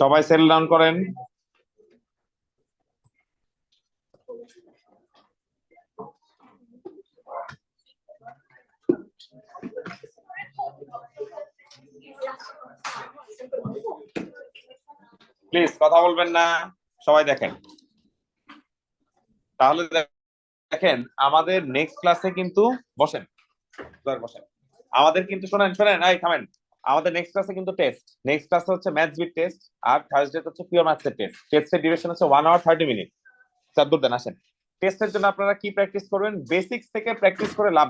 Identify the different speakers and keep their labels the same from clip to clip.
Speaker 1: সবাই sell down করেন। Please কথা বলবেন না, সবাই দেখেন। তাহলে দেখেন আমাদের নেক্সট ক্লাসে কিন্তু বসেন বসেন, আমাদের কিন্তু শোনেন এই থামেন, আমাদের নেক্সট ক্লাসে কিন্তু টেস্ট, নেক্সট ক্লাসে হচ্ছে ম্যাথস বিট টেস্ট, আর থার্সডে হচ্ছে পিওর ম্যাথসের টেস্ট। টেস্টের ডিউরেশন হচ্ছে 1 hour 30 মিনিট। সাবদুর দেন আসেন। টেস্টের জন্য আপনারা কি প্র্যাকটিস করবেন? বেসিক্স থেকে প্র্যাকটিস করে লাভ,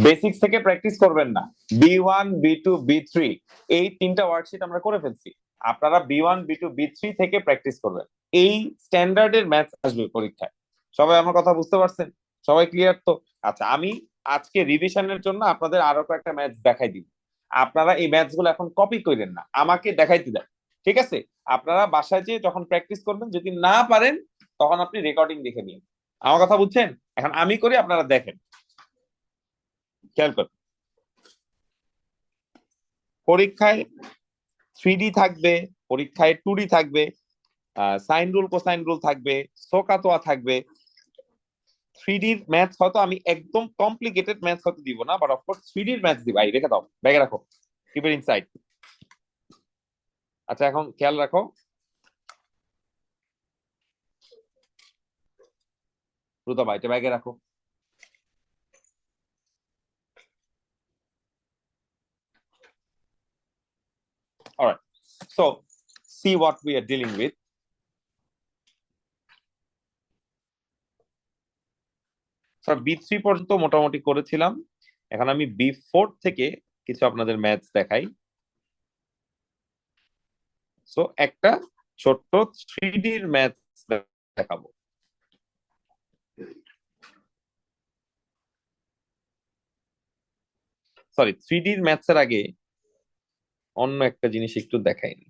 Speaker 1: বেসিক্স থেকে প্র্যাকটিস করবেন না। B1 B2 B3 এই তিনটা ওয়ার্কশিট আমরা করে ফেলছি, আপনারা B1 B2 B3 থেকে প্র্যাকটিস করবেন। এই স্ট্যান্ডার্ডের ম্যাথস আসবে পরীক্ষায়। সবাই আমার কথা বুঝতে পারছেন? সবাই ক্লিয়ার তো? আচ্ছা, আমি আজকে রিভিশনের জন্য আপনাদের আরো কয়েকটা ম্যাথস দেখাই দিব। আপনারা এই ম্যাথস গুলো এখন কপি করেন না, আমাকে দেখাইতে দেন, ঠিক আছে? আপনারা বাসায় যেয়ে যখন প্র্যাকটিস করবেন, যদি না পারেন তখন আপনি রেকর্ডিং দেখে নিন। আমার কথা বুঝছেন? এখন আমি করি, আপনারা দেখেন, খেয়াল করুন। পরীক্ষায় 3D থাকবে, পরীক্ষায় 2D থাকবে, সাইন রুল কোসাইন রুল থাকবে, সোকাতোয়া থাকবে। 3D র ম্যাথস হয়তো আমি একদম কমপ্লিকেটেড ম্যাথস হয়তো দিব না, বাট অফকোর্স 3D র ম্যাথস দিব। রেখে দাও, ব্যাগে রাখো, কিপ ইট ইনসাইড। আচ্ছা, এখন খেয়াল রাখো, রুতা এটা ব্যাগে রাখো। Alright, so see what we are dealing with. B3 পর্যন্ত মোটামুটি করেছিলাম, এখন আমি B4 থেকে কিছু আপনাদের ম্যাথস দেখাই। সো একটা ছোট্ট 3D র ম্যাথস দেখাবো। সরি, 3D র ম্যাথস এর আগে অন্য একটা জিনিস একটু দেখাইনি।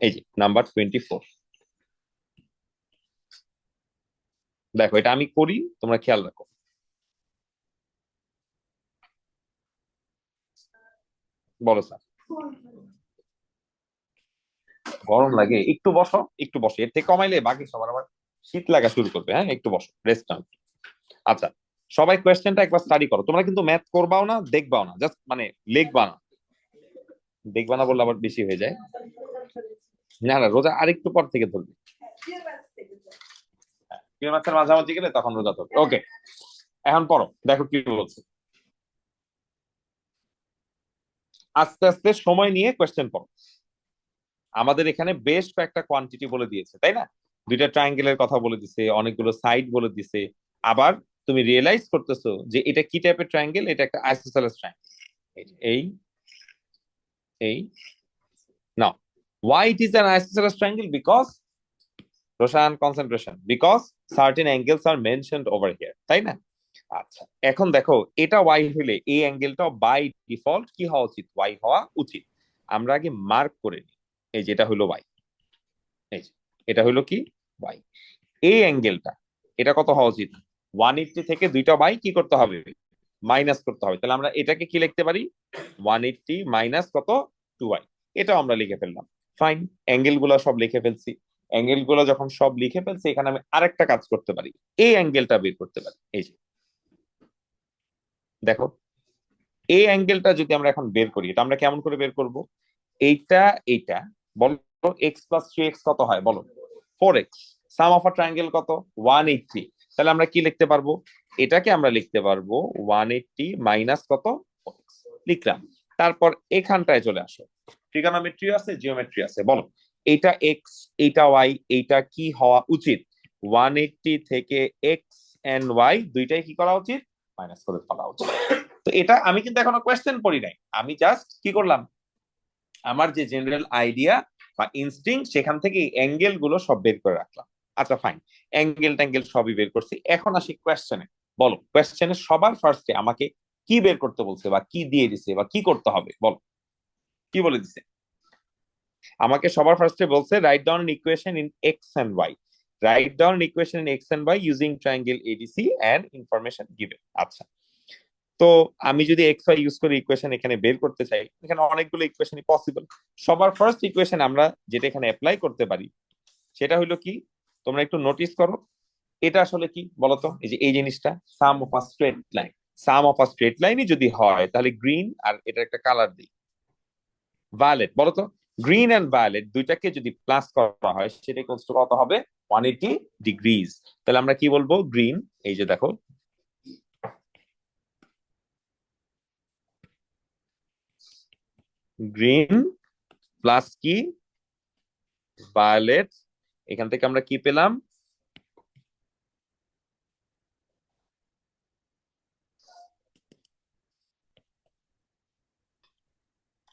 Speaker 1: এই যে নাম্বার 24, দেখো এটা আমি করি, তোমরা খেয়াল রাখো। বলো স্যার। গরম লাগে? একটু বসো, একটু বসো, এর থেকে কমাইলে বাকি সবার আবার শীত লাগা শুরু করবে। হ্যাঁ, একটু বসো, রেস্ট নাও। আচ্ছা, সবাই কোয়েশ্চেনটা একবার স্টাডি করো। তোমরা কিন্তু ম্যাথ করবাও না, দেখবাও না, জাস্ট মানে লিখবা না। দেখবা না বললে আবার বেশি হয়ে যায়। না না, রোজা আরেকটু পর থেকে ধরবে, মাসের মাঝামাঝি গেলে তখন রোজা ধরবে। ওকে, এখন পড়ো, দেখো কি বলছে। আস্তে আস্তে সময় নিয়ে কোয়েশ্চেন পড়ো। আমাদের এখানে বেশ কয়েকটা কোয়ান্টিটি বলে দিয়েছে, তাই না? দুইটা ট্রায়াঙ্গেলের কথা বলে দিছে, অনেকগুলো সাইড বলে দিছে। আবার তুমি রিয়েলাইজ করতেছো যে এটা কি টাইপের ট্রায়াঙ্গেল, এটা একটা আইসোসেলেস ট্রায়াঙ্গেল। এই এই নাও, why it is an isosceles triangle? Because Roshan, concentration, because certain angles are mentioned over here, তাই না? আচ্ছা, এখন দেখো এটা y হলে এই অ্যাঙ্গেলটা বাই ডিফল্ট কি হওয়া উচিত? y হওয়া উচিত। আমরা আগে মার্ক করে নিই, এই যেটা হলো y, এই যে এটা হলো কি y। এই অ্যাঙ্গেলটা এটা কত হওয়া উচিত? 180 থেকে দুইটা বাই কি করতে হবে? মাইনাস করতে হবে। তাহলে আমরা এটাকে কি লিখতে পারি? 180 মাইনাস কত? 2y। এটাও আমরা লিখে ফেললাম। ফাইন, অ্যাঙ্গেল গুলো সব লিখে ফেলছি। অ্যাঙ্গেল গুলো যখন সব লিখে ফেলছি, এখানে আমি আরেকটা কাজ করতে পারি, এই অ্যাঙ্গেলটা বের করতে পারি। এই যে দেখো, এই অ্যাঙ্গেলটা যদি আমরা এখন বের করি, এটা আমরা কেমন করে বের করব? এইটা বলো, এক্স প্লাস 3x কত হয় বলো? 4x। Some of a triangle কত? 180। তাহলে আমরা কি লিখতে পারবো? এটাকে আমরা লিখতে পারবো 180 মাইনাস কত? 4x লিখলাম। তারপর এখানটায় চলে আসো, ট্রিগোনোমেট্রি আছে, জিওমেট্রি আছে, বলো এটা এক্স, এইটা ওয়াই, এইটা কি হওয়া উচিত? 180 থেকে এক্স এন্ড ওয়াই দুইটাই কি করা উচিত? মাইনাস করে ফেলা উচিত। তো এটা আমি কিন্তু এখনো কোয়েশ্চেন পড়ি নাই, আমি জাস্ট কি করলাম, আমার যে জেনারেল আইডিয়া বা ইনস্টিংক্ট সেখান থেকে অ্যাঙ্গেল গুলো সব বের করে রাখলাম। আচ্ছা ফাইন, অ্যাঙ্গেল ট্যাঙ্গেল সবই বের করছি, এখন আসি কোয়েশ্চেনে। বলো কোয়েশ্চেনে সবার ফার্স্টে আমাকে কি বের করতে বলছে বা কি দিয়ে দিছে বা কি করতে হবে, বলো কি বলে দিছে। আমাকে সবার ফার্স্টে বলছে write down equation in X and Y, write down equation in X and Y using triangle ADC and information given. আচ্ছা, তো আমি যদি এক্স ওয়াই ইউজ করে ইকুয়েশন এখানে বের করতে চাই, এখানে অনেকগুলো ইকুয়েশনই পসিবল। সবার ফার্স্ট ইকুয়েশন আমরা যেটা এখানে অ্যাপ্লাই করতে পারি সেটা হলো কি, তোমরা একটু নোটিস করো, এটা আসলে কি বলতো, এই যে এই জিনিসটা sum of a straight line, sum of a straight লাইনই যদি হয় তাহলে গ্রিন আর এটা একটা কালার দিই ভায়োলেট, বলতো গ্রিন এন্ড ভায়োলেট দুইটাকে যদি প্লাস করা হয় সেটা ইকুয়ালস টু কত হবে, 180 ডিগ্রিজ। তাহলে আমরা কি বলবো, গ্রিন, এই যে দেখো গ্রিন প্লাস কি ভায়োলেট, এখান থেকে আমরা কি পেলাম,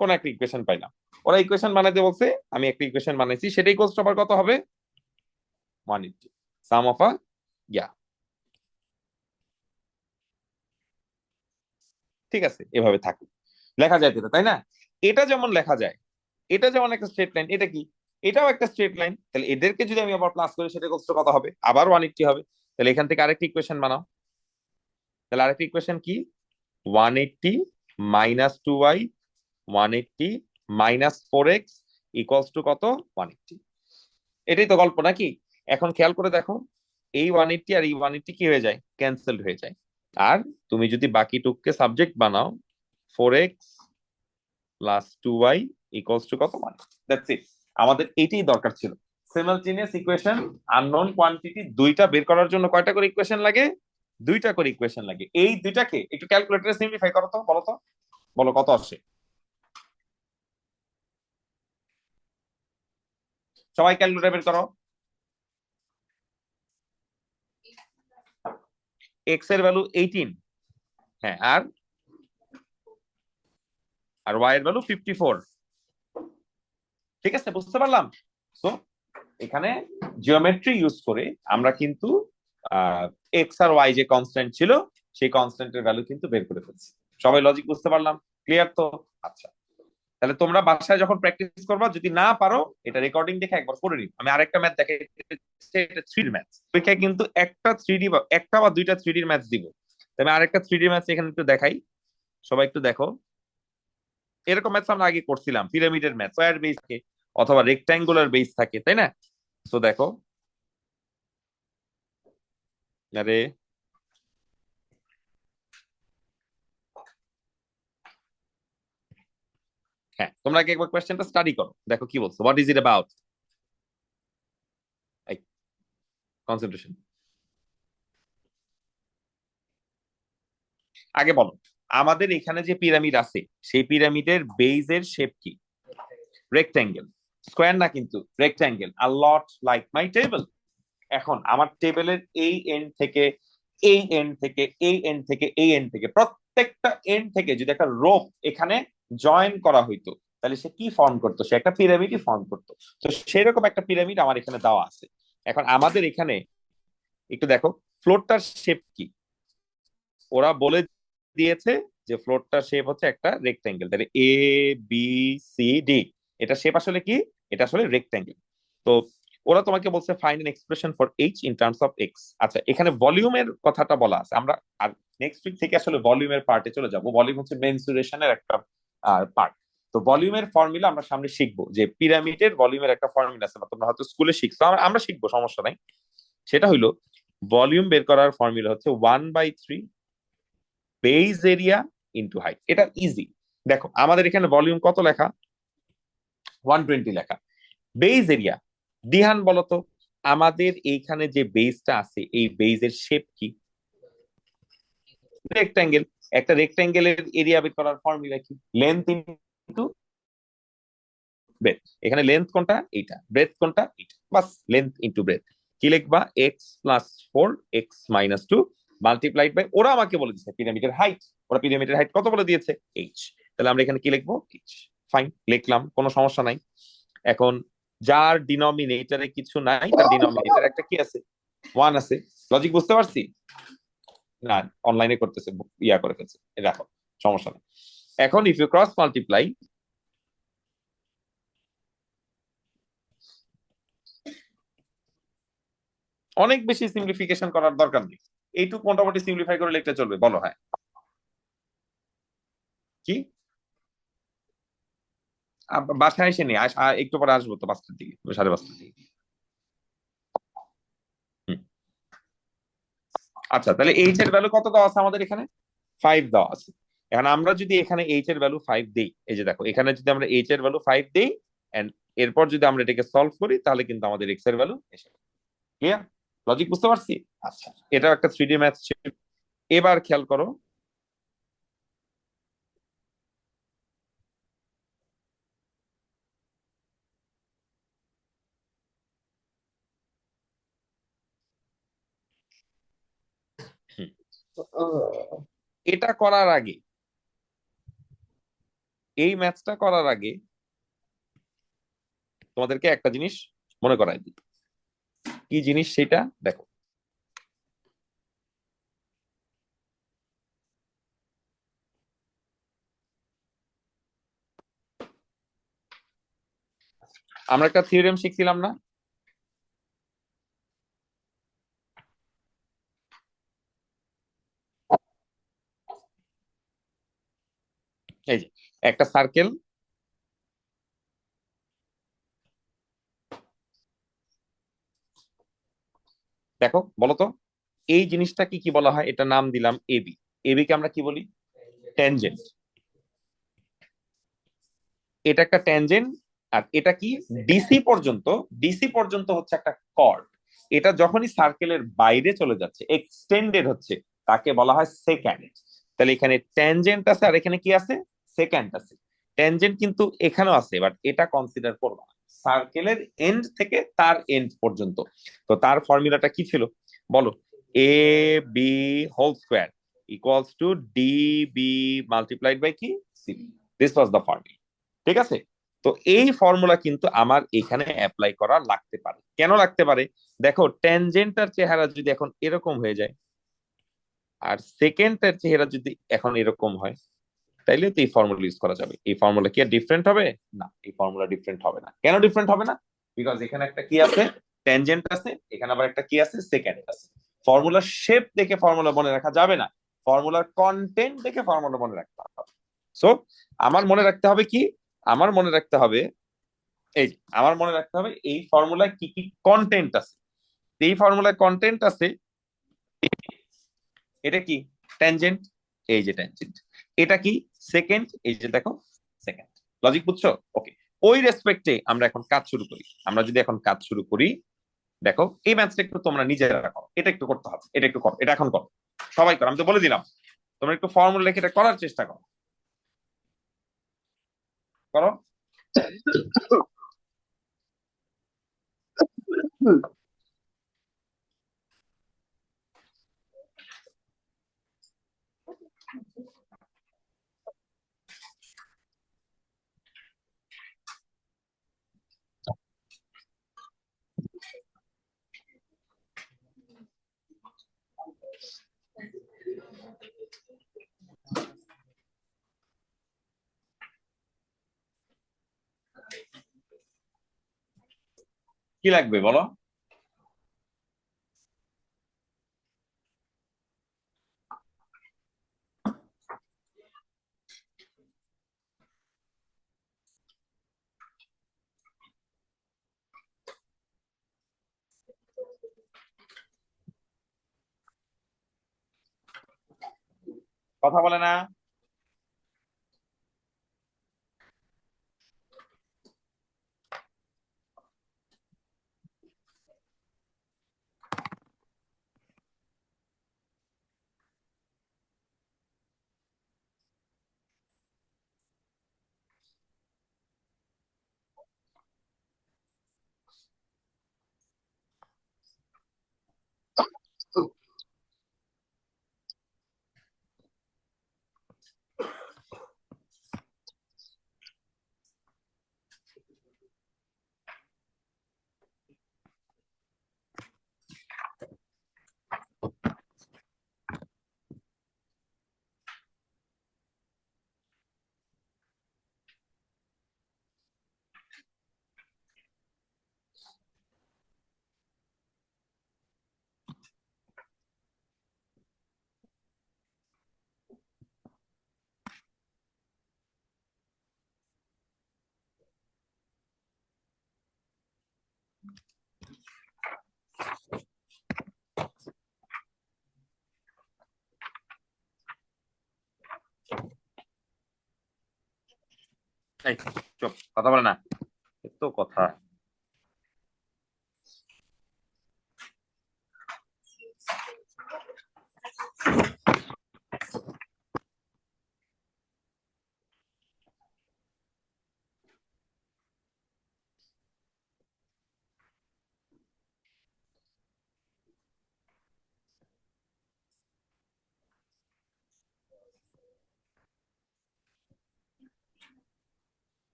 Speaker 1: কোন একটা ইকুয়েশন পাইলাম। ওরা ইকুয়েশন বানাইতে বলছে, আমি একটা ইকুয়েশন বানাইছি, সেটাই ইকুয়ালস টু আবার কত হবে, 180 সাম অফ আ, ইয়া, ঠিক আছে এভাবে থাকুক, লেখা যায় তো তাই না। এটা যেমন লেখা যায়, এটা যেমন একটা স্ট্রেট লাইন, এটা কি, এটাও একটা স্ট্রেট লাইন, তাহলে এদেরকে যদি আমি আবার প্লাস করি সেটা কত কত হবে, আবার 180 হবে। তাহলে এখান থেকে আরেকটা ইকুয়েশন বানাও, তাহলে আরেকটা ইকুয়েশন কি, 180 -2y, 180 -4x ইকুয়ালস টু কত, 180। এটাই তো গল্প নাকি। এখন খেয়াল করে দেখো, এই 180 আর এই 180 কি হয়ে যায়, ক্যান্সেলড হয়ে যায়। আর তুমি যদি বাকি টুককে সাবজেক্ট বানাও, 4x + 2y ইকুয়ালস টু কত, 1, দ্যাটস ইট। আমাদের এইটাই দরকার ছিল, সিমালটেনিয়াস ইকুয়েশন, আননোন কোয়ান্টিটি দুইটা বের করার জন্য কয়টা করে ইকুয়েশন লাগে, দুইটা করে ইকুয়েশন লাগে। এই দুইটাকে একটু ক্যালকুলেটরে সিম্পলিফাই করো তো, বলো তো, বলো কত আসে, সবাই ক্যালকুলেটর বের করো। এক্স এর ভ্যালু 18, হ্যাঁ, আর আর ওয়াই এর ভ্যালু 54, ঠিক আছে বুঝতে পারলাম। সো এখানে জিওমেট্রি ইউজ করে আমরা কিন্তু এক্স আর ওয়াই যে কনস্ট্যান্ট ছিল সেই কনস্ট্যান্টের ভ্যালু কিন্তু বের করে ফেলছি। সবাই লজিক বুঝতে পারলাম, ক্লিয়ার তো। আচ্ছা, তাহলে তোমরা বাসায় যখন প্র্যাকটিস করবা, যদি না পারো এটা রেকর্ডিং দেখে একবার করে নিও। আমি আরেকটা ম্যাথ দেখাই, এটা 3D ম্যাথ, পরীক্ষায় কিন্তু একটা 3D বা একটা বা দুইটা 3D ম্যাথ দিব। আমি আরেকটা 3D ম্যাথ এখানে একটু দেখাই, সবাই একটু দেখো। এরকম ম্যাথ আমরা আগে করছিলাম, পিরামিডের ম্যাথ, স্কয়ার বেস থাকে অথবা রেক্টাঙ্গুলার বেস থাকে, তাই না। তো দেখো, আরে হ্যাঁ, তোমরা আগে একবার কোয়েশ্চেনটা স্টাডি করো, দেখো কি বলছো, what is it about, concentration. আগে বলো, আমাদের এখানে যে পিরামিড আছে সেই পিরামিডের বেজের শেপ কি, রেক্ট্যাঙ্গেল, স্কোয়ার না কিন্তু rectangle, a lot like my table. এখন আমার টেবিলের এই এন্ড থেকে এই এন্ড থেকে এই এন্ড থেকে এই এন্ড থেকে প্রত্যেকটা এন্ড থেকে যদি একটা রোপ এখানে জয়েন করা হইতো, তাহলে সে কি ফর্ম করতো, সে একটা পিরামিডই ফর্ম করতো। তো সেরকম একটা পিরামিড আমার এখানে দেওয়া আছে। এখন আমাদের এখানে একটু দেখো, ফ্লোরটার শেপ কি, ওরা বলে দিয়েছে যে ফ্লোরটার শেপ হচ্ছে একটা রেক্ট্যাঙ্গেল, তাহলে ABCD, এটা শেপ আসলে কি, এটা আসলে রেক্ট্যাঙ্গেল। তো ওরা তোমাকে বলছে find an expression for H in terms of x. আচ্ছা, এখানে ভলিউমের কথাটা বলা আছে, আমরা আর নেক্সট উইক থেকে আসলে ভলিউমের পার্টে চলে যাব। ভলিউম হচ্ছে মেনসুরেশনের একটা পার্ট। তো ভলিউমের ফর্মুলা আমরা সামনে শিখবো, যে পিরামিডের ভলিউমের একটা ফর্মুলা আছে, তোমরা হয়তো স্কুলে শিখছো, আমরা শিখবো, সমস্যা নাই। সেটা হইলো, ভলিউম বের করার ফর্মুলা হচ্ছে 1/3 বেজ এরিয়া ইন্টু হাইট। এটা ইজি। দেখো আমাদের এখানে ভলিউম কত লেখা, 120 লেখা। বেজ এরিয়া, দিহান বলতো, আমাদের এইখানে যে বেসটা আছে এই বেজের শেপ কি, রেক্টাঙ্গেল। একটা রেক্টাঙ্গেলের এরিয়া বের করার ফর্মুলা কি, লেন্থ ইন্টু ব্রেথ। এখানে লেন্থ কোনটা, এইটা, ব্রেথ কোনটা, এইটা, বাস লেন্থ ইন্টু ব্রেথ। কি লিখবা, x + 4 x - 2 মাল্টিপ্লাইড বাই, ওরা আমাকে বলে দিচ্ছে পিরামিডের হাইট, ওরা পিরামিডের হাইট কত বলে দিয়েছে, h। তাহলে আমরা এখানে কি লিখবো, h। ফাইন, লিখলাম, কোনো সমস্যা নাই। এখন যার ডিনোমিনেটরে কিছু নাই, তার ডিনোমিনেটরে একটা কি আছে, ওয়ান আছে। লজিক বুঝতে পারছি? না, অনলাইনে করতেছে, ইয়া করে ফেলছে, দেখো, সমস্যা নেই। এখন ইফ ইউ ক্রস মাল্টিপ্লাই, অনেক বেশি সিম্পলিফিকেশন করার দরকার নেই, এইটুকু মোটামুটি সিম্পলিফাই করে লিখতে চলবে, বলো হ্যাঁ কি। বাসায় এসে নিয়ে একটু পরে আসবো তো, 5টার দিকে, 5:30টার দিকে। হুম। আচ্ছা, তাহলে এইচ এর ভ্যালু কত দেওয়া আছে আমাদের এখানে? 5 দেওয়া আছে। এখন আমরা যদি এখানে এইচ এর ভ্যালু 5 দেই, এই যে দেখো, এখানে যদি আমরা এইচ এর ভ্যালু 5 দেই এন্ড এরপর যদি আমরা এটাকে সলভ করি, তাহলে কিন্তু আমাদের এক্স এর ভ্যালু এসে যাবে। ক্লিয়ার? লজিক বুঝতে পারছি? আচ্ছা, এটা একটা 3D ম্যাথ ছিল। এবার খেয়াল করো, হুম, এটা করার আগে, এই ম্যাথটা করার আগে তোমাদেরকে একটা জিনিস মনে করাই দিই। কি জিনিস সেটা দেখো। আমরা একটা থিওরেম শিখছিলাম না? এই যে একটা সার্কেল, দেখো বলো তো, এই জিনিসটা কি কি বলা হয়? এটা নাম দিলাম এবি। এবি কে আমরা কি বলি? ট্যানজেন্ট। এটা একটা ট্যানজেন্ট। আর এটা কি? ডিসি পর্যন্ত, ডিসি পর্যন্ত হচ্ছে একটা কর্ড। এটা যখনই সার্কেলের বাইরে চলে যাচ্ছে, এক্সটেন্ডেড হচ্ছে, তাকে বলা হয় সেক্যান্ড। তাহলে এখানে ট্যানজেন্ট আছে আর এখানে কি আছে? সেক্যান্ড আছে। ট্যানজেন্ট কিন্তু এখানেও আছে, বাট এটা কনসিডার করবো না। সার্কেলের এন্ড থেকে তার এন্ড পর্যন্ত। তো তার ফর্মুলাটা কি ছিল বলো? A B whole square equals to D B multiplied by কি, C. This was the formula. ঠিক আছে? তো এই ফর্মুলা কিন্তু আমার এখানে অ্যাপ্লাই করা লাগতে পারে। কেন লাগতে পারে? দেখো, ট্যানজেন্টার চেহারা যদি এখন এরকম হয়ে যায়, আর সেকেন্ডের চেহারা যদি এখন এরকম হয়, তাইলে তো এই ফর্মুলা ইউজ করা যাবে। এই ফর্মুলা কি আর ডিফারেন্ট হবে? না, এই ফর্মুলা ডিফারেন্ট হবে না। কেন ডিফারেন্ট হবে না? বিকজ এখানে একটা কি আছে, ট্যানজেন্ট আছে, এখানে আবার একটা কি আছে, সেকেন্ড আছে। ফর্মুলার শেপ দেখে ফর্মুলা মনে রাখা যাবে না, ফর্মুলার কন্টেন্ট দেখে ফর্মুলা মনে রাখতে হবে। সো আমার মনে রাখতে হবে কি? আমার মনে রাখতে হবে, এই যে, আমার মনে রাখতে হবে এই ফর্মুলায় কি কি কন্টেন্ট আছে। এই ফর্মুলায় কন্টেন্ট আছে, এটা কি? ট্যানজেন্ট। এই যে ট্যানজেন্ট। এটা কি? সেকেন্ড। এই যে দেখো, সেকেন্ড। লজিক বুঝছো? ওকে। ওই রেসপেক্টে আমরা এখন কাজ শুরু করি। আমরা যদি এখন কাজ শুরু করি, দেখো এই ম্যাথটা একটু তোমরা নিজেরা করো, এটা একটু করতে হবে, এটা একটু করো, এটা এখন করো, সবাই করো, আমি তো বলে দিলাম। তোমরা একটু ফর্মুলা লিখে এটা করার চেষ্টা করো, করো। কি লাগবে বলো? কথা বলে না। এই চুপ, কথা বলে না, এত কথা।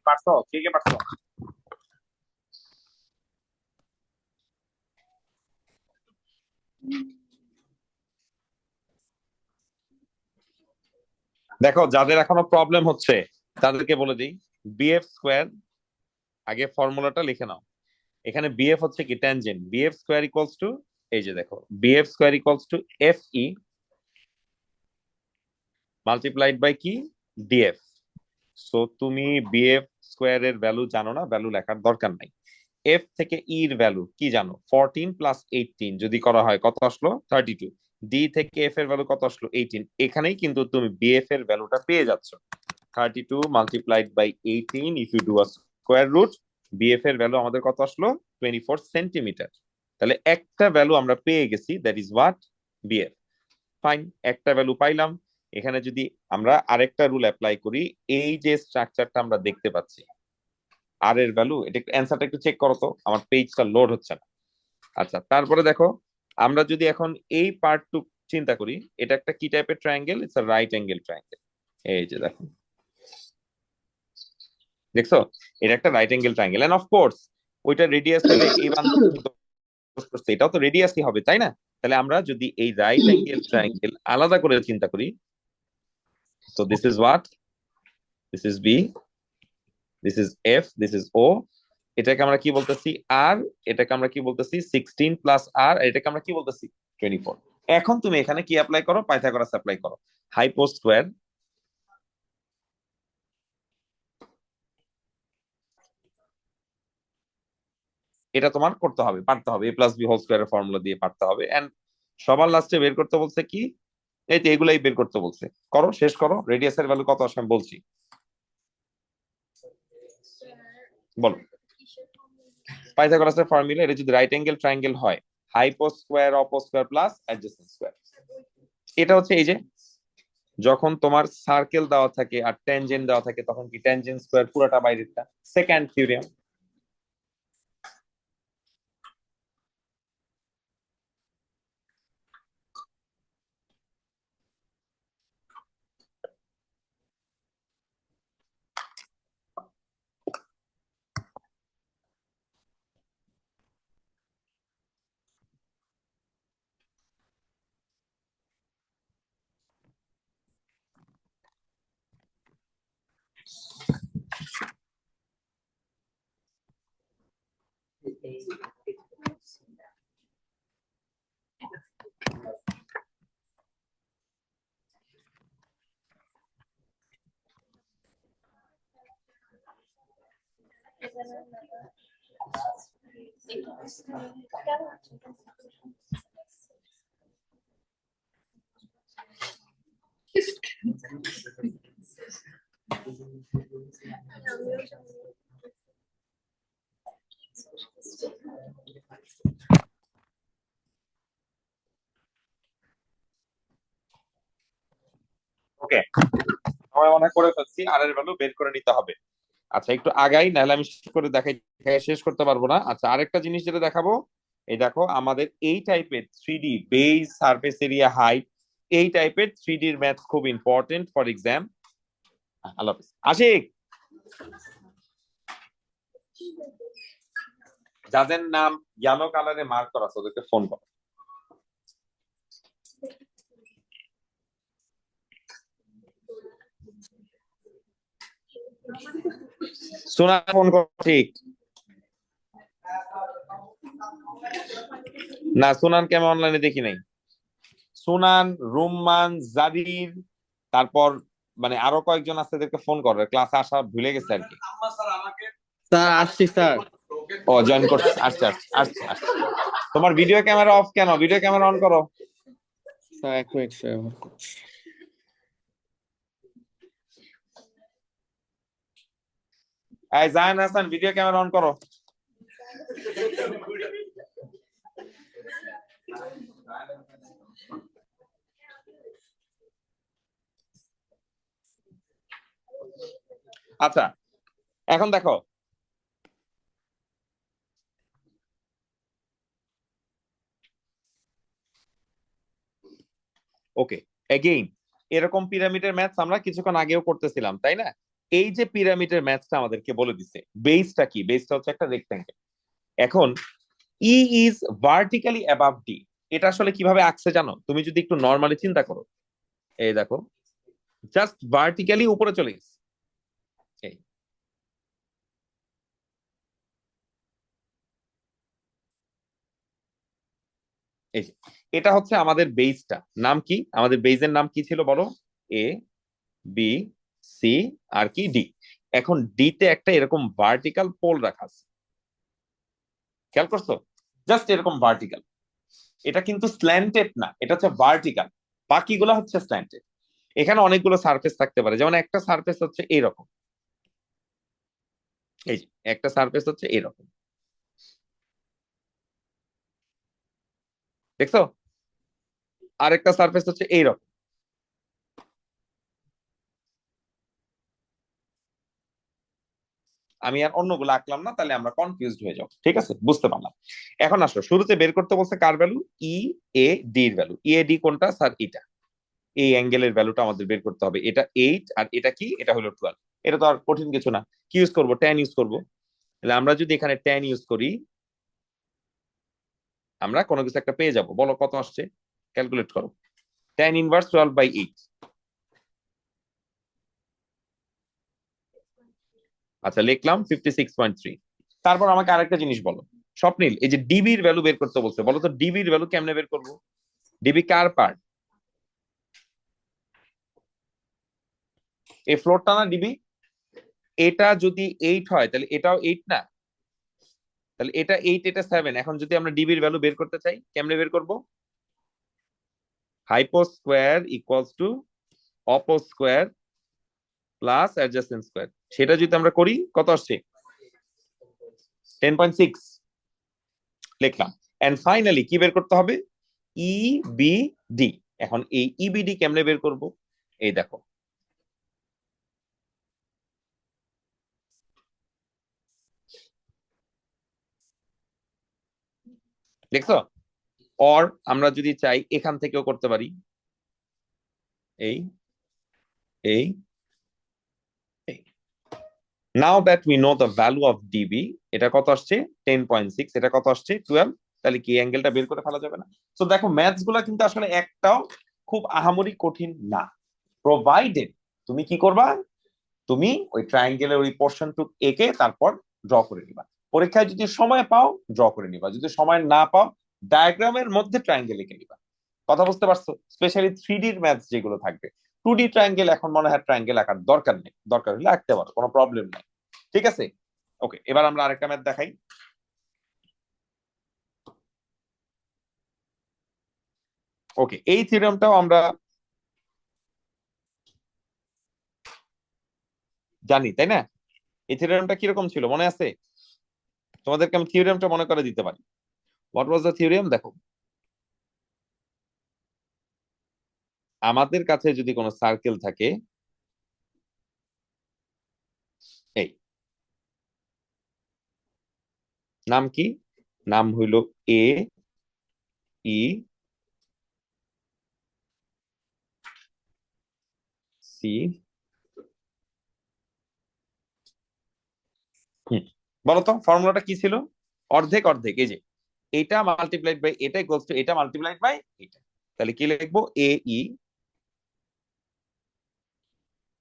Speaker 1: পারছো, কে কে পারছো? দেখো, যাদের এখনো প্রবলেম হচ্ছে তাদেরকে বলে দিই, বিএফ স্কোয়ার আগে ফর্মুলাটা লিখে নাও। এখানে বিএফ হচ্ছে কি tangent, BF square equals to, এই যে দেখো, BF square equals to F E multiplied by কি, ডিএফ। সো তুমি বিএফ স্কোয়ারের ভ্যালু জানো না, ভ্যালু লেখার দরকার নাই। এফ থেকে ইর ভ্যালু কি জানো, 14 + 18 যদি করা হয় কত আসলো, 32। ডি থেকে এফ এর ভ্যালু কত আসলো, 18। এখানেই কিন্তু তুমি বিএফ এর ভ্যালুটা পেয়ে যাচ্ছ, 32 × 18 if you do a square root, BF এর ভ্যালু আমাদের কত আসলো, 24 সেন্টিমিটার। তাহলে একটা ভ্যালু আমরা পেয়ে গেছি, that is what, BF. Fine, একটা ভ্যালু পাইলাম। এখানে যদি আমরা আরেকটা রুল অ্যাপ্লাই করি, এই যে স্ট্রাকচারটা আমরা দেখতে পাচ্ছি, আর এর ভ্যালু, এটা অ্যান্সারটা একটু চেক করো তো, আমার পেজটা লোড হচ্ছে না। আচ্ছা, তারপরে দেখো, আমরা যদি এখন এই পার্টটুক চিন্তা করি, এটা একটা কি টাইপের triangle, it's a right angle triangle. এই যে দেখো, দেখছো, এটা একটা right angle triangle, end of course ওইটা রেডিয়াস হলে এই এটাও তো রেডিয়াসই হবে, তাই না? তাহলে আমরা যদি এই রাইট অ্যাঙ্গেল ট্রায়াঙ্গেল আলাদা করে চিন্তা করি, তো this is what, this is B, this is F, this is O. এটাকে আমরা কি বলতেছি, আর এটাকে আমরা কি বলতেছি, 16 + আর, এটাকে আমরা কি বলতেছি, 24। এখন তুমি এখানে কি অ্যাপ্লাই করো, পাইথাগোরাস অ্যাপ্লাই করো। হাইপো স্কোয়ার, এটা তোমার করতে হবে, পারতে হবে, a+b হোল স্কোয়ারের ফর্মুলা দিয়ে পারতে হবে। এন্ড সবার লাস্টে বের করতে বলছে কি, এই তো এগুলাই বের করতে বলছে, করো, শেষ করো। রেডিয়াসের ভ্যালু কত আসে আমি বলছি, বলো। পাইথাগোরাসের ফর্মুলা, এটা যদি রাইট অ্যাঙ্গেল ট্রায়াঙ্গেল হয়, hypo square Oppo square plus adjacent square. এটা হচ্ছে এই যে, যখন তোমার সার্কেল দেওয়া থাকে আর ট্যানজেন্ট দেওয়া থাকে, তখন কি ট্যানজেন্ট স্কোয়ার পুরোটা বাইরেরটা, সেকেন্ড থিওরেম। ওকে, সবাই মনে করে ফেলছি, আর এর ভ্যালু বের করে নিতে হবে। আচ্ছা একটু আগাই, নাহলে আমি শেষ করে দেখাই শেষ করতে পারবো না। আচ্ছা আরেকটা জিনিস যেটা দেখাবো, এই দেখো আমাদের এই টাইপের 3D base, surface area, height, এই টাইপের 3D এর ম্যাথ খুব ইম্পর্টেন্ট ফর এক্সাম। আল্লাহ হাফেজ। আশিক, যাদের নাম ইয়েলো কালারে মার্ক করা আছে ওদেরকে ফোন করো। সোনা ফোন করো। ঠিক না, সুনানকে আমি অনলাইনে দেখি নাই। সুনান, রুম্মান, জারির, তারপর মানে আরো কয়েকজন আছে, এদেরকে ফোন করো, ক্লাসে আসা ভুলে গেছে আর কি।
Speaker 2: স্যার আসছি স্যার।
Speaker 1: ও জয়েন করছে, আসছে আসছে আসছে আসছে। তোমার ভিডিও ক্যামেরা অফ কেন? ভিডিও ক্যামেরা অন করো।
Speaker 2: স্যার এক মিনিট স্যার।
Speaker 1: এই জাহান হাসান, ভিডিও ক্যামেরা অন করো। আচ্ছা এখন দেখো, ওকে এগেইন এরকম পিরামিডের ম্যাথস আমরা কিছুক্ষণ আগেও করতেছিলাম, তাই না? এই যে পিরামিডের ম্যাথসটা আমাদেরকে বলে দিছে বেসটা কি, বেসটা হচ্ছে একটা রেক্ট্যাঙ্গেল। এখন ই ইজ ভার্টিক্যালি অ্যাবাভ ডি, এটা আসলে কিভাবে আঁকছে জানো? তুমি যদি একটু নর্মালি চিন্তা করো, এই দেখো জাস্ট ভার্টিক্যালি উপরে চলে গেছে। এই এই যে, এটা হচ্ছে আমাদের বেসটা। নাম কি? আমাদের বেসের নাম কি ছিল বলো? এ, বি, সি, আর কি ডি। এখন ডি তে একটা এরকম ভার্টিক্যাল পোল রাখা আছে, খেয়াল করছো? জাস্ট এরকম ভার্টিক্যাল। এটা কিন্তু স্ল্যান্টেড না, এটা হচ্ছে ভার্টিক্যাল, বাকিগুলো হচ্ছে স্ল্যান্টেড। এখানে অনেকগুলো সারফেস থাকতে পারে, যেমন একটা সারফেস হচ্ছে এইরকম, এই যে একটা সারফেস হচ্ছে এইরকম, দেখছো? আরেকটা সারফেস হচ্ছে এইরকম। আমি আর অন্যগুলো আঁকলাম না, তাহলে আমরা কনফিউজড হয়ে যাবো। ঠিক আছে, বুঝতে পারলাম। এখন আসো, শুরুতে বের করতে বলছে কার ভ্যালু? ই এ ডি এর ভ্যালু। ই এ ডি কোনটা স্যার? এটা, এই অ্যাঙ্গেলের ভ্যালুটা আমাদের বের করতে হবে। এটা 8 আর এটা কি? এটা হলো 12। এটা তো আর কঠিন কিছু না। কি ইউজ করবো? ট্যান ইউজ করবো। তাহলে আমরা যদি এখানে ট্যান ইউজ করি, আমরা কোনো কিছু একটা পেয়ে যাব। বলো কত আসছে, ক্যালকুলেট করো। Tan inverse 12/8। আচ্ছা লিখলাম 56.3। তারপর আমাকে আরেকটা জিনিস বলো স্বপ্নিল, এই যে ডিবির ভ্যালু বের করতে বলছে, বলো তো ডিবির ভ্যালু কেমনে বের করবো? ডিবি কার পার্ট? এই ফ্লোরটা না ডিবি? এটা যদি 8 হয় তাহলে এটাও 8 না? তাহলে এটা 8, এটা 7। এখন যদি আমরা ডিবির ভ্যালু বের করতে চাই, কেমনে বের করব? Hypo square equals two Oppo square plus adjacent square. সেটা যদি আমরা করি কত আসছে? 10.6 লিখলাম। এন্ড ফাইনালি কি বের করতে হবে? E B D. এখন এই ইবিডি কেমনে বের করব? এই দেখো, দেখছো? অর আমরা যদি চাই এখান থেকেও করতে পারি। এই এই এই now that we no the value of DB, এটা কত আসছে? 10.6। এটা কত আসছে? 12। তাহলে কি অ্যাঙ্গেলটা বের করে ফেলা যাবে না? তো দেখো ম্যাথস গুলা কিন্তু আসলে একটাও খুব আহামরি কঠিন না, প্রোভাইডেড তুমি কি করবা, তুমি ওই ট্রায়াঙ্গেলের ওই পোর্শনটুক এঁকে তারপর ড্র করে নিবা। পরীক্ষায় যদি সময় পাও ড্র করে নিবা, যদি সময় না পাও ডায়াগ্রামের মধ্যে ট্রায়াঙ্গেল এঁকে নিবা। কথা বুঝতে পারছো? স্পেশালি 3D ম্যাথস যেগুলো থাকবে, 2D ট্রায়াঙ্গেল এখন মনে হয় ট্রায়াঙ্গেল আঁকার দরকার নেই, দরকার হলে আঁকতে পারো, কোনো প্রবলেম নাই। ঠিক আছে, ওকে, এবার আমরা আরেকটা ম্যাথ দেখাই। ওকে, এই থিওরেমটাও আমরা জানি, তাই না? এই থিওরেমটা কিরকম ছিল মনে আছে? তোমাদেরকে আমি থিওরেমটা মনে করে দিতে পারি। What was the theorem? দেখো, আমাদের কাছে যদি কোনো সার্কেল থাকে, এই নাম কি? নাম হইল এ ই সি। বলো তো ফর্মুলাটা কি ছিল? অর্ধেক অর্ধেক, এই যে এটা মাল্টিপ্লাইড বাই এটা ইকুয়ালস টু এটা মাল্টিপ্লাইড বাই এটা। তাহলে কি লিখবো? এ ই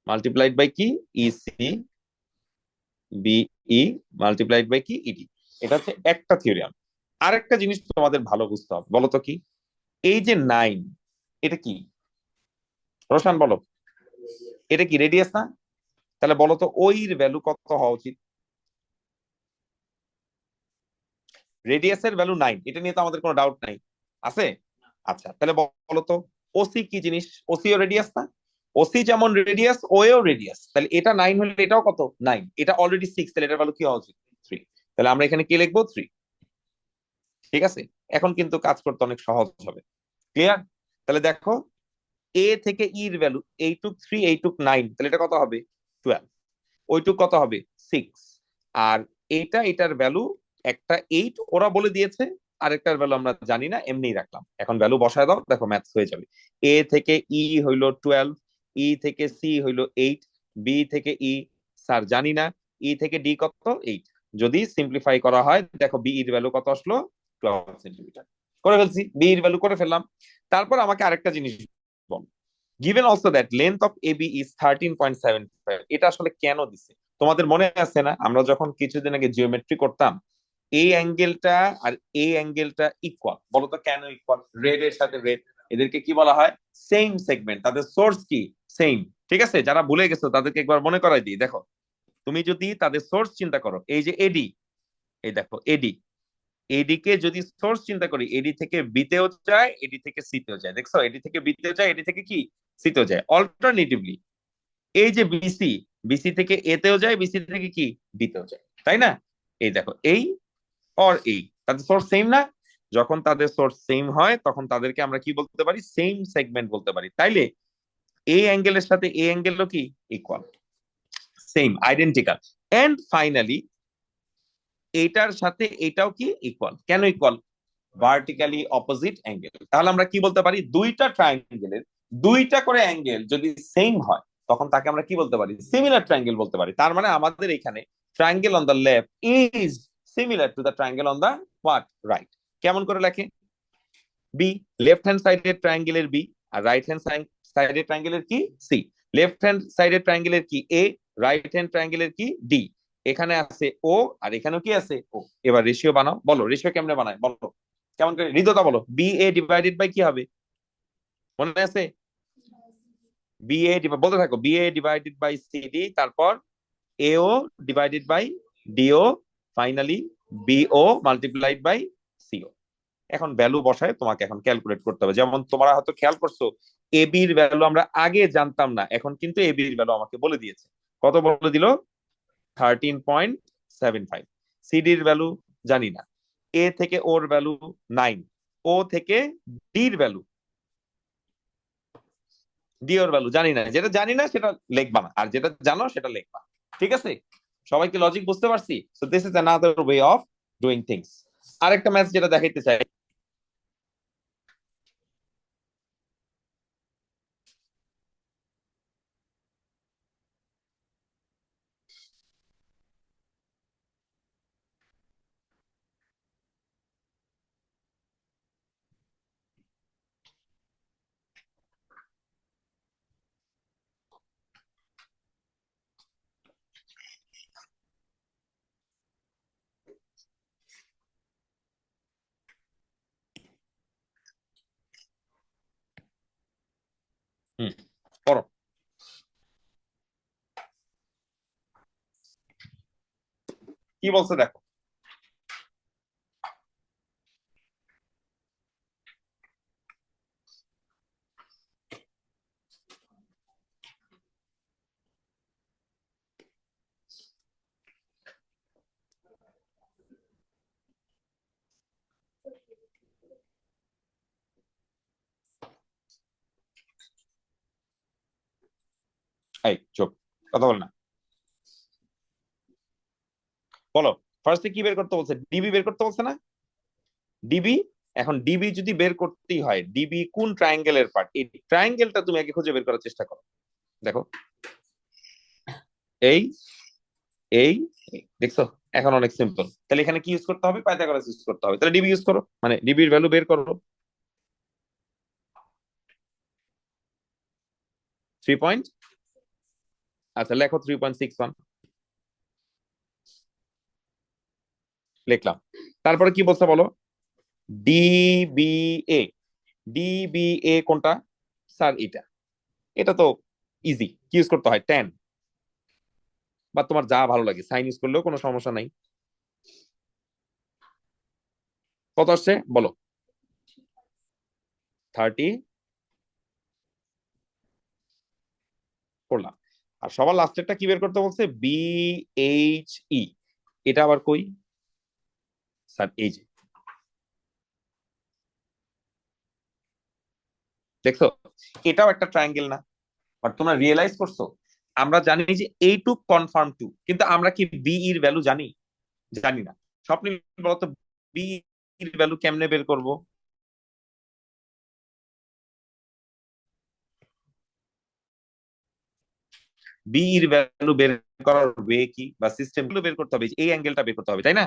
Speaker 1: মাল্টিপ্লাইড বাই কি? E C BE multiplied by কি? ইডি। এটা হচ্ছে একটা থিওরিয়াম। আরেকটা জিনিস তোমাদের ভালো বুঝতে হবে, বলো তো কি? এই যে 9, এটা কি? রোশান বলো, এটা কি রেডিয়াস না? তাহলে বলো তো ওইর ভ্যালু কত হওয়া উচিত? রেডিয়াসের ভ্যালু 9, এটা নিয়ে তো আমাদের কোনো ডাউট নাই, আছে? আচ্ছা, তাহলে বলো তো ওসি কি জিনিস? ওসিও রেডিয়াস না? ওসি যেমন রেডিয়াস, ওএও রেডিয়াস, তাহলে এটা 9 হলে এটাও কত? 9। এটা অলরেডি 6, তাহলে এটার ভ্যালু কি হওয়া উচিত? 3। তাহলে আমরা এখানে কি লিখবো? 3। ঠিক আছে, এখন কিন্তু কাজ করতে অনেক সহজ হবে। ক্লিয়ার? তাহলে দেখো, এ থেকে ইর ভ্যালু এইটুক 3, এইটুক 9, তাহলে এটা কত হবে? 12। ওইটুক কত হবে? 6। আর এটার ভ্যালু একটা 8 ওরা বলে দিয়েছে, আরেকটার ভ্যালু আমরা জানি না, এমনিই রাখলাম। এখন ভ্যালু বসায় দাও, দেখো ম্যাথস হয়ে যাবে। এ থেকে ই হইলো 12, ই থেকে সি হইলো 8, বি থেকে ই স্যার জানি না, ই থেকে ডি কত? 8। যদি সিম্পলিফাই করা হয়, দেখো বি এর ভ্যালু কত আসলো? 12 সেন্টিমিটার। করে ফেলছি, বি এর ভ্যালু করে ফেললাম। তারপর আমাকে আরেকটা জিনিস বল, given also that length of AB is 13.75, এটা আসলে কেন দিছে? তোমাদের মনে আছে না আমরা যখন কিছুদিন আগে জিওমেট্রি করতাম, এই অ্যাঙ্গেলটা আর এই অ্যাঙ্গেলটা ইকুয়াল, বলো তো কেন ইকুয়াল? রেড এর সাথে রেড, এদেরকে কি বলা হয়? সেম সেগমেন্ট, তাদের সোর্স কি? সেম। ঠিক আছে, যারা ভুলে গেছো তাদেরকে একবার মনে করাই দিই। দেখো, তুমি যদি তাদের সোর্স চিন্তা করো, এই যে এডি, এই দেখো এডি, এডি কে যদি সোর্স চিন্তা করি, এডি থেকে বিতেও যায়, এডি থেকে সিতেও যায়, দেখছো? এডি থেকে বিতেও যায়, এডি থেকে কি? সিতেও যায়। অল্টারনেটিভলি এই যে বিসি, বিসি থেকে এতেও যায়, বিসি থেকে কি? ডিতেও যায়, তাই না? এই দেখো, এই অর এই, তাদের সোর্স সেম না? যখন তাদের সোর্স সেম হয় তখন তাদেরকে আমরা কি বলতে পারি? সেম সেগমেন্ট বলতে পারি। তাইলে এই অ্যাঙ্গেলের সাথে এই অ্যাঙ্গেলও কি? Equal, same, identical. And finally এইটার সাথে এটাও কি? ইকুয়াল। কেন ইকুয়াল? Vertically opposite angle. তাহলে আমরা কি বলতে পারি? দুইটা ট্রায়াঙ্গেলের দুইটা করে অ্যাঙ্গেল যদি সেম হয়, তখন তাকে আমরা কি বলতে পারি? সিমিলার ট্রায়াঙ্গেল বলতে পারি। তার মানে আমাদের এখানে triangle on the left is similar to the triangle on the what? Right. কেমন করে লেখে? বি, লেফট হ্যান্ড সাইডের ট্রায়াঙ্গেলের বি, আর রাইট হ্যান্ড সাইডের ট্রায়াঙ্গেলের কি? সি। লেফট হ্যান্ড সাইডের ট্রায়াঙ্গেলের কি? এ। রাইট হ্যান্ড ট্রায়াঙ্গেলের কি? ডি। এখানে আছে ও, আর এখানেও কি আছে? ও। এবার রেশিও বানাও, বলো রেশিও কেমনে বানায় বলো, কেমন করে? হৃদয়তা বলো, বি এ ডিভাইডেড বাই কি হবে? মনে আছে? বি এ বলতে থাকো, B A divided by CD, তারপর AO divided by DO, finally BO multiplied by CO. এখন ভ্যালু বসায় তোমাকে এখন ক্যালকুলেট করতে হবে। যেমন তোমরা হয়তো খেয়াল করছো, এ বির ভ্যালু আমরা আগে জানতাম না, এখন কিন্তু এ বির ভ্যালু আমাকে বলে দিয়েছে। কত বলে দিল? 13.75। সিডির ভ্যালু জানি না, এ থেকে ওর ভ্যালু 9, ও থেকে ডির ভ্যালু, ডি ওর ভ্যালু জানি না। যেটা জানি না সেটা লিখবা না, আর যেটা জানো সেটা লিখবা। ঠিক আছে, সবাইকে লজিক বুঝতে পারছি? So this is another way of doing things. আরেকটা ম্যাথ যেটা দেখাইতে চাই, হুম, পড়ো। কি বলছে দেখো। এই চুপ, কথা বল না, বলো। ফার্স্টে কি বের করতে বলছে? ডিবি বের করতে বলছে না? ডিবি। এখন ডিবি যদি বের করতেই হয়, ডিবি কোন ট্রায়াঙ্গেলের পার্ট, এই ট্রায়াঙ্গেলটা তুমি আগে খুঁজে বের করার চেষ্টা করো। দেখো, এই এই এই, দেখছো? এখন অনেক সিম্পল। তাহলে এখানে কি ইউজ করতে হবে? পাইথাগোরাস ইউজ করতে হবে। তাহলে ডিবি ইউজ করো, মানে ডিবির ভ্যালু বের করো। 3 পয়েন্ট। আচ্ছা, লেখো 3.61। লিখলাম। তারপরে কি বলছে বলো? ডিবিএ। ডিবিএ কোনটা? স্যার এটা। এটা তো ইজি। কি ইউজ করতে হয়? 10, বা তোমার যা ভালো লাগে সাইন ইউজ করলেও কোনো সমস্যা নাই। কত আসছে বলো? 30 করলাম। আর সবার লাস্টেরটা কি বের করতে বলছে? বিএইচই। এটা আবার কই? স্যার এই যে, দেখছো? এটাও একটা ট্রায়াঙ্গেল না? বাট তোমরা রিয়েলাইজ করছো, আমরা জানি যে এইটুক কনফার্ম টু, কিন্তু আমরা কি বি এর ভ্যালু জানি? জানি না। স্বপ্নিল, বলতো বি এর ভ্যালু কেমনে বের করব? বি এর ভ্যালু বের করার ওয়ে কি, বা সিস্টেম গুলো বের করতে হবে, এই অ্যাঙ্গেলটা বের করতে হবে, তাই না?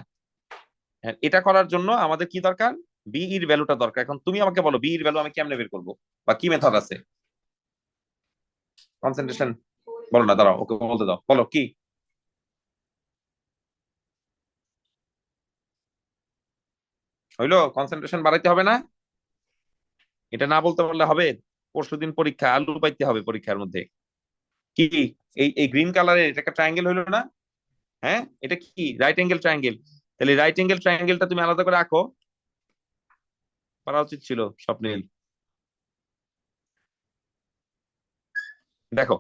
Speaker 1: হ্যাঁ, এটা করার জন্য আমাদের কি দরকার? বি এর ভ্যালুটা দরকার। এখন তুমি আমাকে বলো বি এর ভ্যালু আমি কেমনে বের করব, বা কি মেথড আছে? কনসেন্ট্রেশন বলো না, দাঁড়াও, ওকে বলতে দাও, বলো কি। হইলো? কনসেন্ট্রেশন বাড়াইতে হবে না? এটা না বলতে পারলে হবে? পরশুদিন পরীক্ষা, আলু পাইতে হবে পরীক্ষার মধ্যে। কি, এই গ্রিন কালারের এটা একটা ট্রায়াঙ্গেল হইলো না? হ্যাঁ, এটা কি রাইট অ্যাঙ্গেল ট্রায়াঙ্গেল? তাহলে রাইট অ্যাঙ্গেল ট্রায়াঙ্গেলটা তুমি আলাদা করে আঁকো। করা উচিত ছিল স্বপ্নিল। দেখো,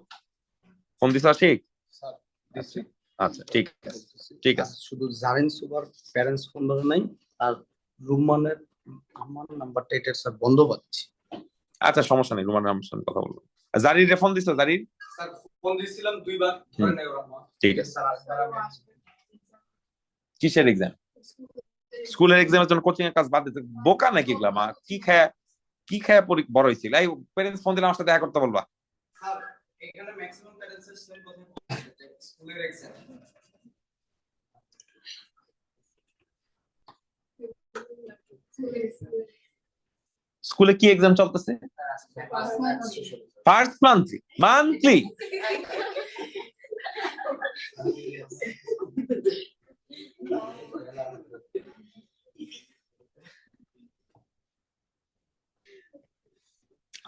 Speaker 1: ফোন দিছ আশিক?
Speaker 3: স্যার
Speaker 1: আচ্ছা,
Speaker 3: দিচ্ছি।
Speaker 1: আচ্ছা, ঠিক আছে, ঠিক আছে।
Speaker 3: শুধু জারেন সুপার প্যারেন্টস ফোন ধরে নাই, আর রুমানের আমার নাম্বারটা এটা স্যার বন্ধ পাচ্ছি।
Speaker 1: আচ্ছা, সমস্যা নেই, রুমানের আমার সঙ্গে কথা বলবো। জারির ফোন দিছো? জারির?
Speaker 3: স্যার ফোন দিয়েছিলাম দুইবার,
Speaker 1: হুম,
Speaker 3: ধরে নাই ওরা আমার।
Speaker 1: ঠিক আছে।
Speaker 3: স্যার আসবে
Speaker 1: কিসের এক্সাম? স্কুলের এক্সামের জন্য কোচিং এর কাজ বাদ দিতে? বোকা নাকি এগুলা? মা কি খায়, কি খায় বড় হয়েছিল? এই প্যারেন্টস ফোন দিলে আমার সাথে দেখা করতে বলবা।
Speaker 3: স্যার এখানে ম্যাক্সিমাম প্যারেন্টস এর সেম কথা বলছে, স্কুলের এক্সাম।
Speaker 1: স্কুলে কি এক্সাম চলতেছে? First monthly? Monthly?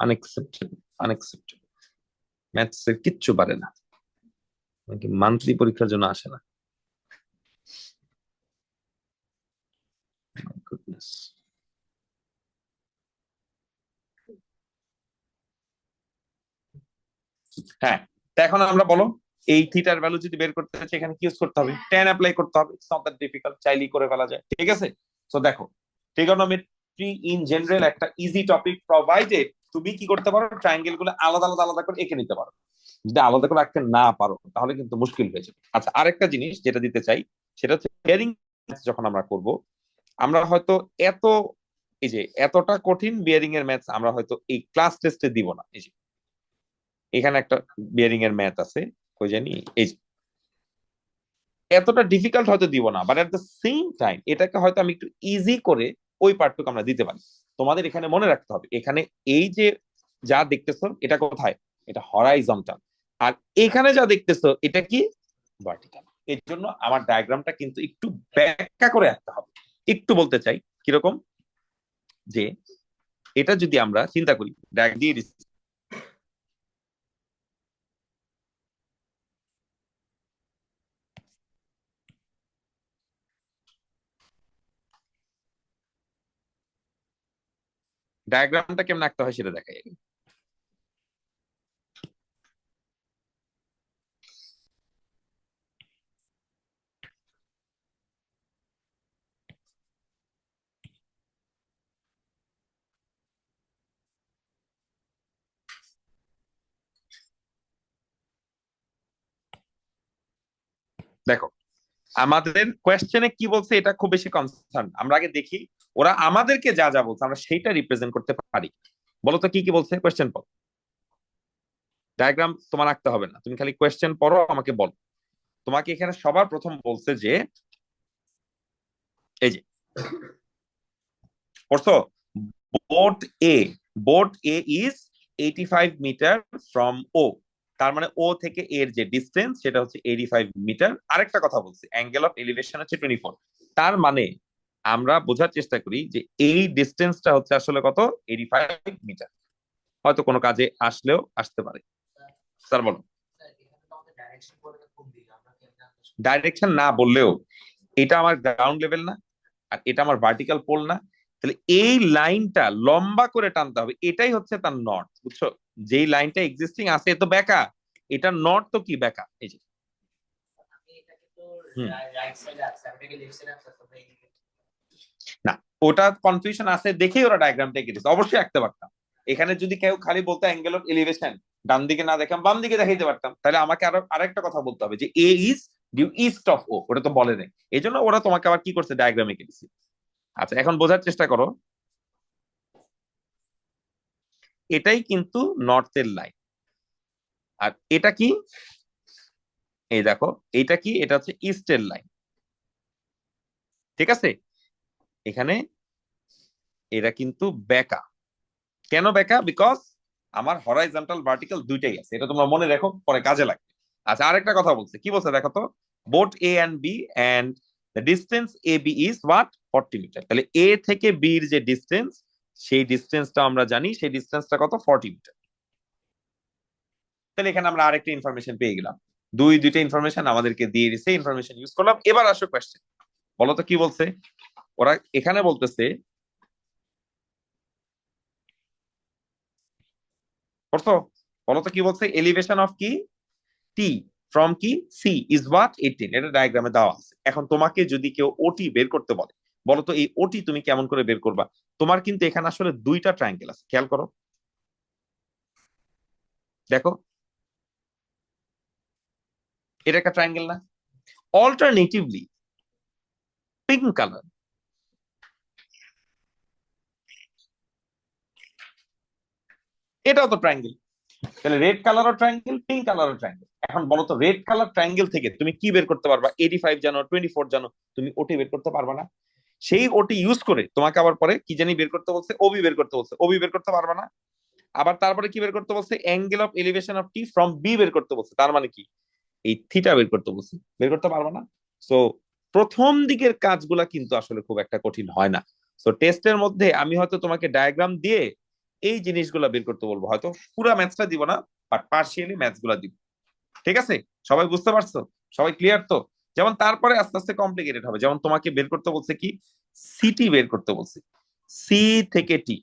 Speaker 1: Unacceptable, unacceptable. Maths এর কিচ্ছু পারে না, মান্থলি পরীক্ষার জন্য আসে না। My goodness. হ্যাঁ, তো এখন আমরা বলো, এই থিটার ভ্যালু যদি বের করতে চাই এখানে কি ইউজ করতে হবে? tan অ্যাপ্লাই করতে হবে। ইটস নট দ্যাট ডিফিকাল্ট, চাইলেই করে ফেলা যায়, ঠিক আছে? সো দেখো, ট্রিগোনোমেট্রি ইন জেনারেল একটা ইজি টপিক, প্রোভাইডেড তুমি কি করতে পারো, ট্রায়াঙ্গেল গুলো আলাদা আলাদা আলাদা করে এঁকে নিতে পারো। যদি আলাদা করে আঁকতে না পারো তাহলে কিন্তু মুশকিল হয়ে যাবে। আচ্ছা, আরেকটা জিনিস যেটা দিতে চাই, সেটা হচ্ছে বিয়ারিং যখন আমরা করব, আমরা হয়তো এত, এই যে এতটা কঠিন বিয়ারিং এর ম্যাথস আমরা হয়তো এই ক্লাস টেস্টে দিব না। এই যে এখানে একটা বিয়ারিং এর ম্যাথ আছে, কই জানি, এই যে এতটা ডিফিকাল্ট হয়তো দিব না, but at the same time এটাকে হয়তো আমি একটু ইজি করে ওই পার্টটুকু আমরা দিতে পারি। তোমাদের এখানে মনে রাখতে হবে, এখানে এই যে যা দেখতেছো এটা কোথায়? এটা হরাইজন্টাল। আর এখানে যা দেখতেছো এটা কি? ভার্টিক্যাল। এর জন্য আমার ডায়াগ্রামটা কিন্তু একটু ব্যাখ্যা করে আঁকতে হবে। একটু বলতে চাই কিরকম, যে এটা যদি আমরা চিন্তা করি, ডায়াগ্রাম দিয়ে দিচ্ছি, ডায়াগ্রামটা কেমন আঁকতে হয় সেটা দেখাই আগে। দেখো আমাদের কোয়েশ্চেনে কি বলছে এটা খুব বেশি কনসার্ন, আমরা আগে দেখি ওরা আমাদেরকে যা যা বলছে আমরা সেইটা রিপ্রেজেন্ট করতে পারি। বলো তো কি কি বলছে, কোয়েশ্চেন পড়ো। ডায়াগ্রাম তোমার আঁকতে হবে না, তুমি খালি কোয়েশ্চেন পড়ো আমাকে বলো। তোমাকে এখানে সবার প্রথম বলছে যে এই যে পড়ছো, boat A, boat A is 85 metre from O. তার মানে ও থেকে এর যে ডিস্টেন্স সেটা হচ্ছে 85 মিটার। আরেকটা কথা বলছি, অ্যাঙ্গেল অফ এলিভেশন হচ্ছে 24। তার মানে আমরা বোঝার চেষ্টা করি যে এই ডিস্টেন্সটা হচ্ছে আসলে কত, 85 মিটার। হয়তো কোনো কাজে আসলেও আসতে পারে। স্যার বলো। ডাইরেকশন না বললেও এটা আমার গ্রাউন্ড লেভেল না, আর এটা আমার ভার্টিক্যাল পোল না, তাহলে এই লাইনটা লম্বা করে টানতে হবে, এটাই হচ্ছে তার নর্থ, বুঝছো? যেই লাইনটা এক্সিস্টিং আছে এ তো বেঁকা, এটা নর্থ তো কি বেঁকা, এই যে। হুম। না, ওটা কনফিউশন আছে দেখেই ওরা ডায়াগ্রামটা এঁকে দিচ্ছে, অবশ্যই আঁকতে পারতাম। এখানে যদি কেউ খালি বলতো অ্যাঙ্গেল অফ এলিভেশন, ডান দিকে না দেখাম বাম দিকে দেখাইতে পারতাম, তাহলে আমাকে আরো আরেকটা কথা বলতে হবে যে এ ইজ ডিউ ইস্ট অফ ও, ওটা তো বলে নেই। এই জন্য ওরা তোমাকে আবার কি করছে, ডায়াগ্রাম এঁকে দিচ্ছে। আচ্ছা এখন বোঝার চেষ্টা করো, এটাই কিন্তু নর্থের লাইন। আর এটা কি, এই দেখো এটা কি, এটা হচ্ছে ইস্টের লাইন। ঠিক আছে, এখানে এরা কিন্তু বেঁকা। কেন বেঁকা? বিকজ আমার হরাইজন্টাল ভার্টিক্যাল দুইটাই আছে, এটা তোমরা মনে রাখো, পরে কাজে লাগবে। আচ্ছা আরেকটা কথা বলছে, কি বলছে দেখো তো, boat A and B and the distance A B is what, 40 meter. তাহলে এ থেকে বি এর যে ডিস্টেন্স, সেই ডিস্টেন্সটা আমরা জানি, সেই ডিস্টেন্সটা কত, 40 মিটার। তাহলে এখানে আমরা আরেকটা ইনফরমেশন পেয়ে গেলাম, দুইটা ইনফরমেশন আমাদেরকে দিয়ে দিছে, ইনফরমেশন ইউজ করলাম। এবার আসো কোয়েশ্চেন, বলো তো কি বলছে। ওরা এখানে বলতেছে, করছো, বলো তো কি বলছে, এলিভেশন অফ কি, টি ফ্রম কি সি ইজ হোয়াট 18, এটা ডায়াগ্রামে দেওয়া আছে। এখন তোমাকে যদি কেউ ওটি বের করতে বলে, বলো তো এই ওটি তুমি কেমন করে বের করবা? তোমার কিন্তু এখানে আসলে দুইটা ট্রায়াঙ্গেল আছে, খেয়াল করো, দেখো এটা একটা ট্রায়াঙ্গেল না? অল্টারনেটিভলি পিঙ্ক কালার, এটাও তো ট্রায়াঙ্গেল। তাহলে রেড কালারও ট্রায়াঙ্গেল, পিঙ্ক কালারও ট্রায়াঙ্গেল। এখন বলো তো রেড কালার ট্রায়াঙ্গেল থেকে তুমি কি বের করতে পারবা? 85 জানো, 24 জানো, তুমি ওটি বের করতে পারবা না। সেই ওটি ইউজ করে তোমাকে আবার পরে কি জানি বের করতে বলছে, ওবি বের করতে বলছে, ওবি বের করতে পারবা না। আবার তারপরে কি বের করতে বলছে, angle of elevation of T from B বের করতে বলছে। তার মানে কি, এই থিটা বের করতে বলছে, বের করতে পারবা না। সো প্রথম দিকের কাজগুলা কিন্তু আসলে খুব একটা কঠিন হয় না। সো টেস্টের মধ্যে আমি হয়তো তোমাকে ডায়াগ্রাম দিয়ে এই জিনিসগুলা বের করতে বলবো, হয়তো পুরা ম্যাথসটা দিব না, বাট পার্শিয়ালি ম্যাথস গুলা দিব। ঠিক আছে, সবাই বুঝতে পারছো? সবাই ক্লিয়ার তো? যেমন তারপরে আস্তে আস্তে কমপ্লিকেটেড হবে, যেমন তোমাকে বের করতে বলছে কি, সিটি বের করতে বলছে, সি থেকে টি,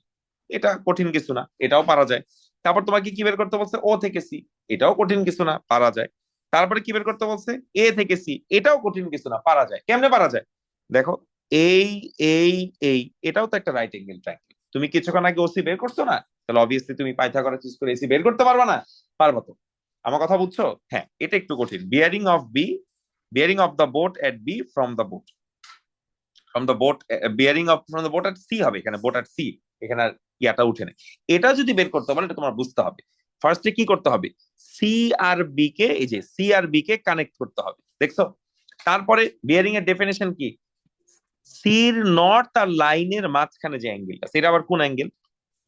Speaker 1: এটা কঠিন কিছু না, এটাও পারা যায়। তারপর তোমাকে কি বের করতে বলছে, ও থেকে সি, এটাও কঠিন কিছু না, পারা যায়। তারপরে কি বের করতে বলছে, এ থেকে সি, এটাও কঠিন কিছু না, পারা যায়। কেমনে পারা যায়? দেখো, এই এই এই এটাও তো একটা রাইট অ্যাঙ্গেল ট্রায়াঙ্গেল। তুমি কিছুক্ষণ আগে ওসি বের করছো না, তাহলে অবভিয়াসলি তুমি পাইথাগোরাস ইউজ করে এসি বের করতে পারবা না? পারবা তো? আমার কথা বুঝছো? হ্যাঁ, এটা একটু কঠিন। Bearing of B, bearing of the boat at B from the boat, from the boat, bearing of from the boat at C হবে এখানে, বোট এট সি, এখানে আর ইয়াটা উঠে নেই। এটা যদি বের করতে পারো, এটা তোমার বুঝতে হবে। ফার্স্টে কি করতে হবে, সি আর বি কে, এই যে সি আর বি কে কানেক্ট করতে হবে, দেখছো? তারপরে বিয়ারিং এর ডেফিনেশন কি, সির নর্থ আর লাইনের মাঝখানে যে অ্যাঙ্গেলটা, সেটা আবার কোন অ্যাঙ্গেল,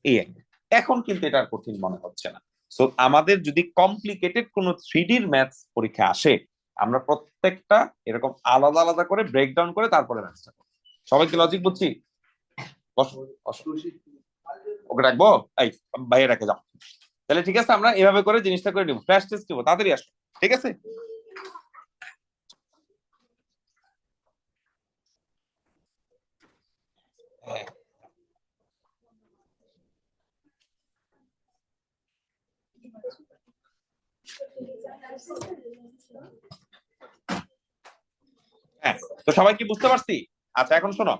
Speaker 1: এই অ্যাঙ্গেল। এখন কিন্তু এটা আর কঠিন মনে হচ্ছে না। সো আমাদের যদি কমপ্লিকেটেড কোনো 3D ম্যাথস পরীক্ষা আসে, আমরা প্রত্যেকটা এরকম আলাদা আলাদা করে ব্রেকডাউন করে তারপরে ম্যাথসটা করবো। সবাইকে লজিক বুঝছি? বসো, বসো। ওকে রাখবো, এই বাইরে রেখে যাও। তাহলে ঠিক আছে, আমরা এভাবে করে জিনিসটা করে নিবো, ফ্ল্যাশ টেস্ট দিব, তাড়াতাড়ি আসো। ঠিক আছে। হ্যাঁ। হ্যাঁ, তো সবাই কি বুঝতে পারছি? আচ্ছা, এখন শোনো,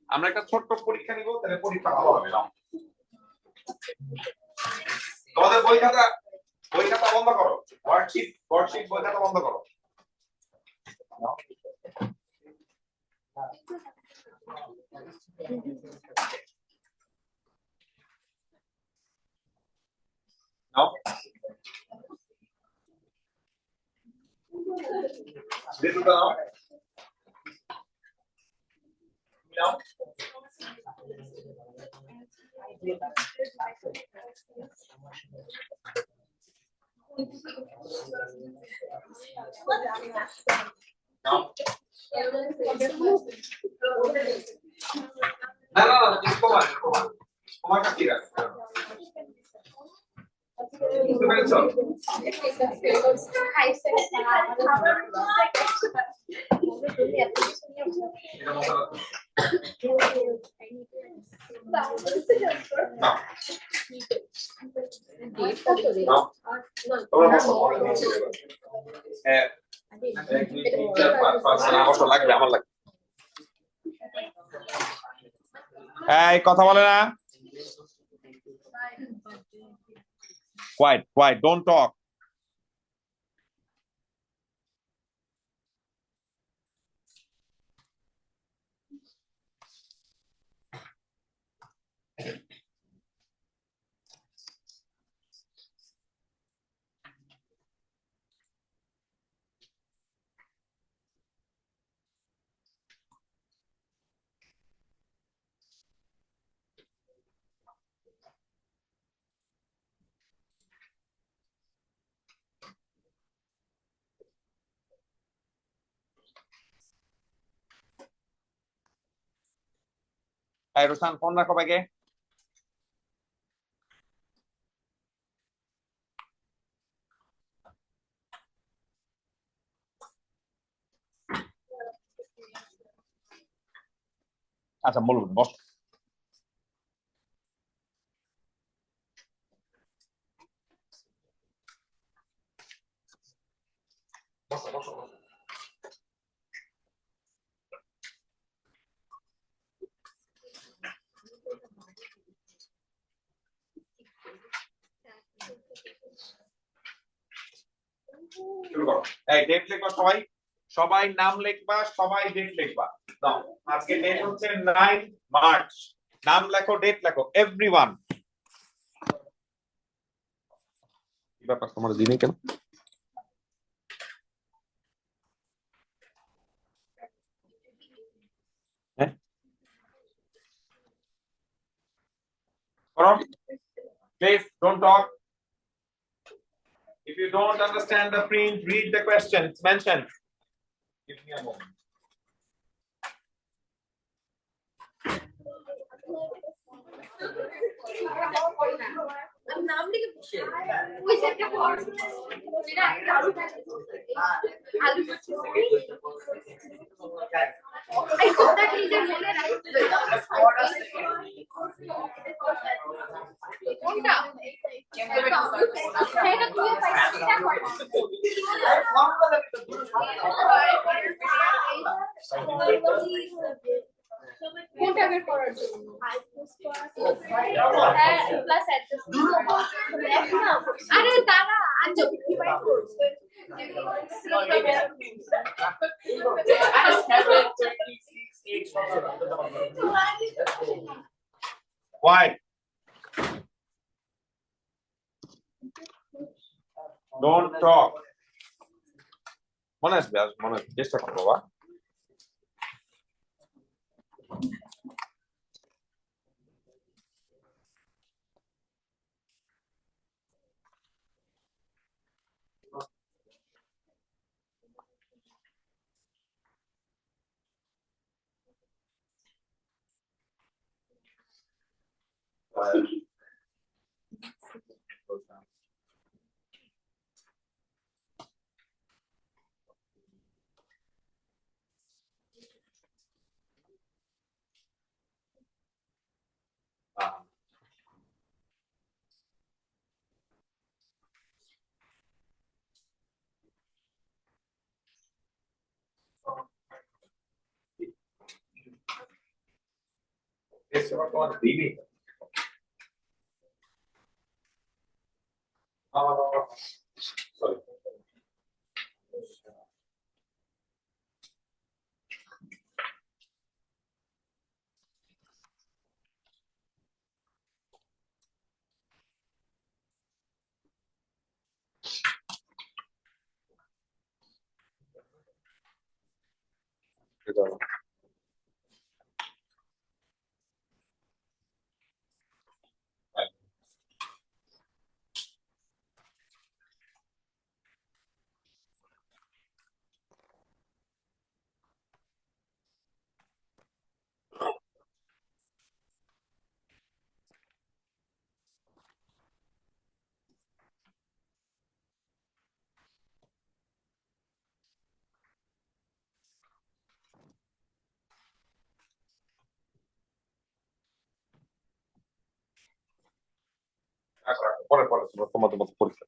Speaker 1: আমরা একটা ছোট্ট পরীক্ষা নিব, তাহলে পরীক্ষা ভালো হবে। নাও তোমাদের বই খাতা বন্ধ করো, ওয়ার্কশিট বই খাতা বন্ধ করো। নাও দুটো নাও, নাও। নাও। না না না, তোমার ঠিক আছে। বুঝতে পেরেছো? এটা মনে রাখো। নাও। নাও। তোমরা বসো, হ্যাঁ, 1 2 3 4 5 5 না, বসো, লাগবে, আমার লাগবে। এই কথা বলে না, quiet, don't talk. এই রোশান, ফোন রাখো ব্যাগে। আচ্ছা, বলুন, বসো। বসো বসো বসো। শুরু করো। এই ডেট লিখবা সবাই, সবাই নাম লিখবা, সবাই ডেট লিখবা। নাও, আজকে ডেট হচ্ছে 9 মার্চ। নাম লেখো, ডেট লেখো, এভরিওয়ান। কি ব্যাপার, তোমার দিনে কেন? হ্যাঁ, করো। Please don't talk. If you don't understand the print, read the questions mentioned. Give me a moment.
Speaker 4: নাম লিখে ওই সেটটা আলু এই কোনটা নিজের মনে রাখতে কোনটা সেটা তুই কোনটা বের করার জন্য প্লাস আরে তারা আজ কি বাই করছে
Speaker 1: Quiet. Don't talk. মনে আসবে, মনে আসবে, চেষ্টা করো বাবা। টেস্ট পেপার তোমার দিবি সরি পরে পরে তোমাদের মতো পরীক্ষা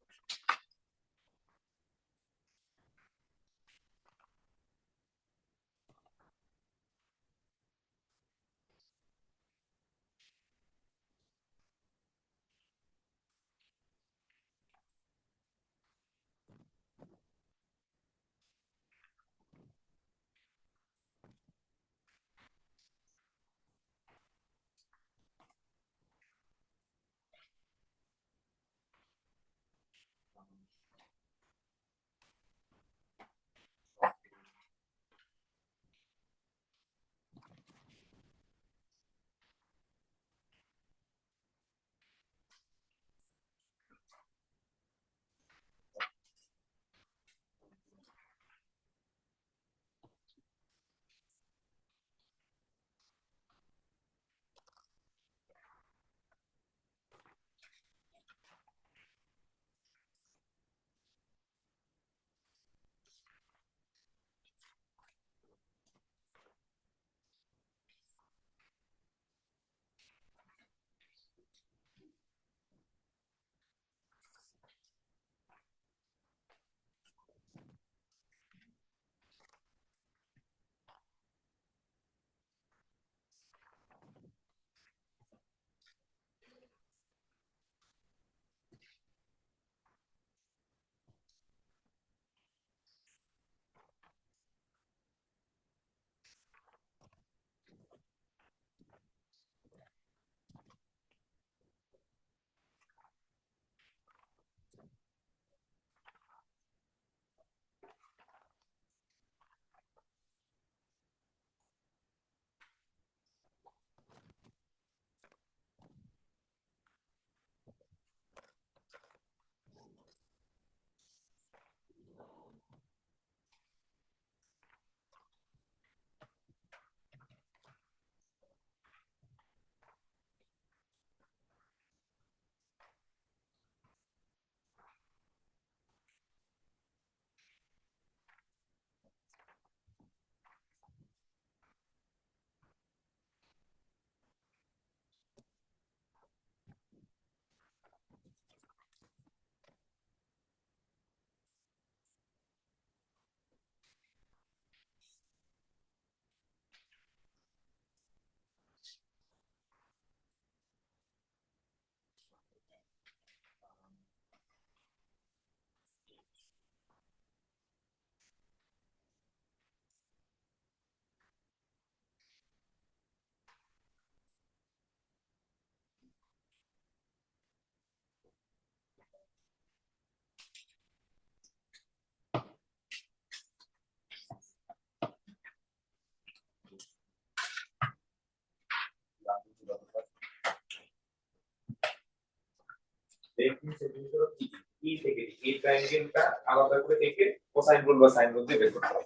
Speaker 1: ই থেকে এই ট্রায়াঙ্গেলটা আলাদা করে দেখে কোসাইন রুল বা সাইন রুল দিয়ে বের করতে হবে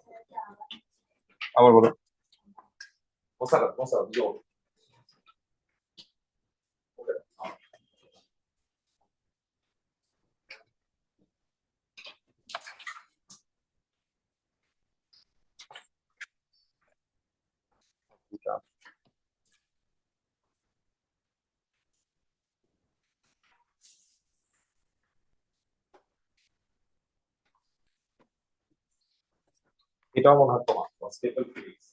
Speaker 1: আবার বলো মোসারাত মোসারাত জোর এটাও মনে হয় তোমার staple physics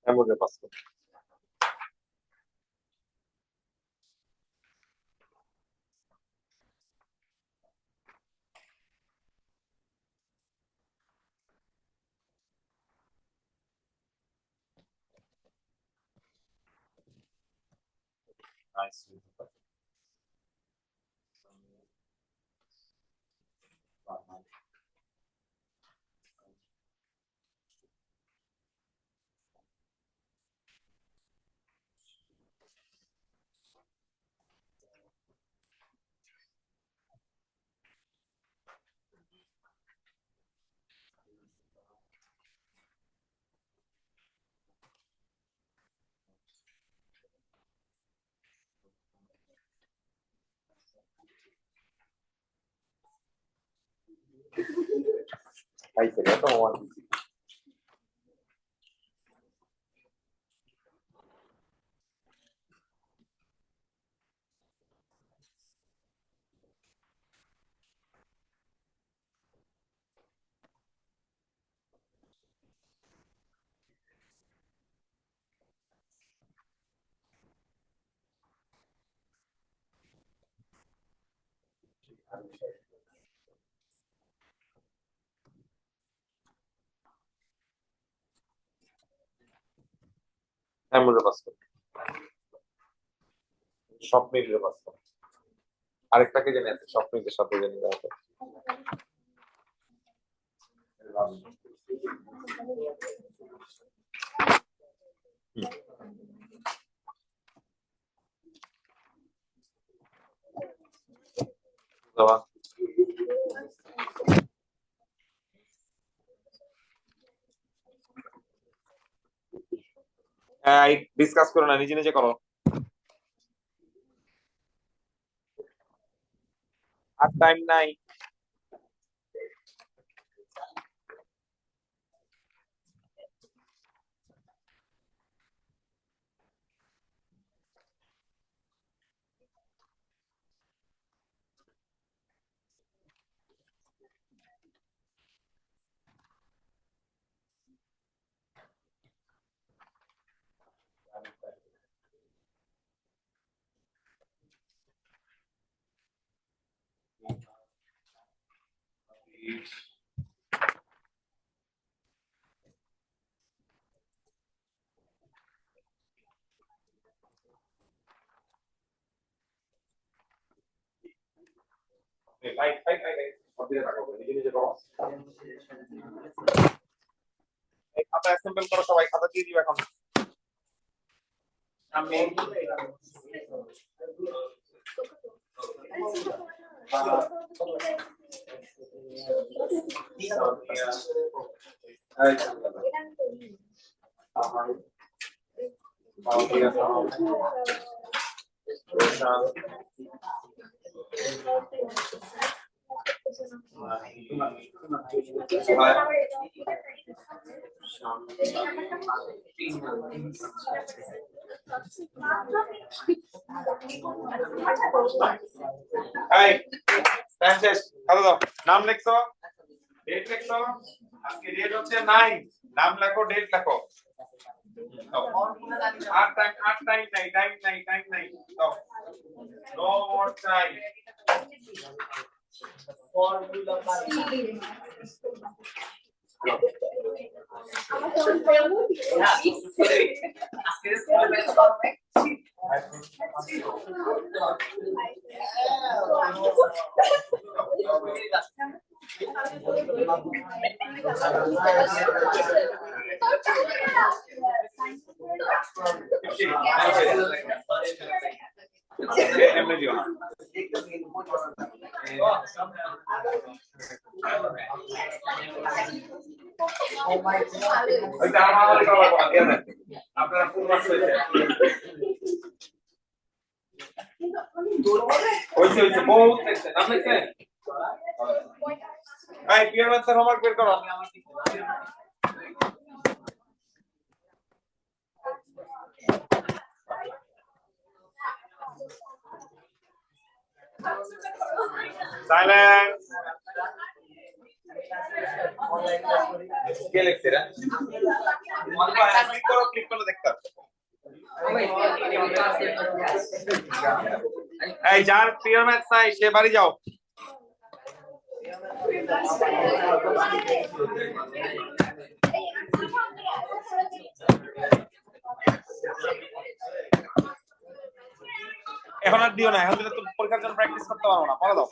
Speaker 1: Memory password. Nice. Ahí sería como one. Memory password. স্বপ্নের password. আরেকটাকে জেনে আছে স্বপ্নের সাথে জেনে দেওয়া হবে। বাবা ডিসকাস করো না, নিজে নিজে করো। আর টাইম নাই। ভাই ভাই ভাই ভাই, নিজে নিজে করো। এই খাতা অ্যাসেম্বল করো সবাই, খাতা দিয়ে দিবে এখন। আমি টাইম শেষ, খাতা দাও। নাম লিখছো, ডেট লিখছো, আজকে ডেট হচ্ছে 9, নাম লেখো, ডেট লেখো। আর টাইম নাই, দাও। No more time. এমনি দিও না। ওইটা আমার করা বলা দিয়ে দেন, আপনারা ফুল মাস হয়েছে হয়েছে বহুত দেখছে, নাম লিখছে। এই পিয়ার ম্যাথের হোমওয়ার্ক বের করো। সাইলেন্স। কে লিখছে রে? ক্লিক করলে দেখতে পাবে। এই যার পিওর ম্যাথ নাই সে বাড়ি যাও। এখন আর দিও না, এখন দিলে তো পরীক্ষার জন্য প্র্যাকটিস করতে পারবো না, পড়া দাও।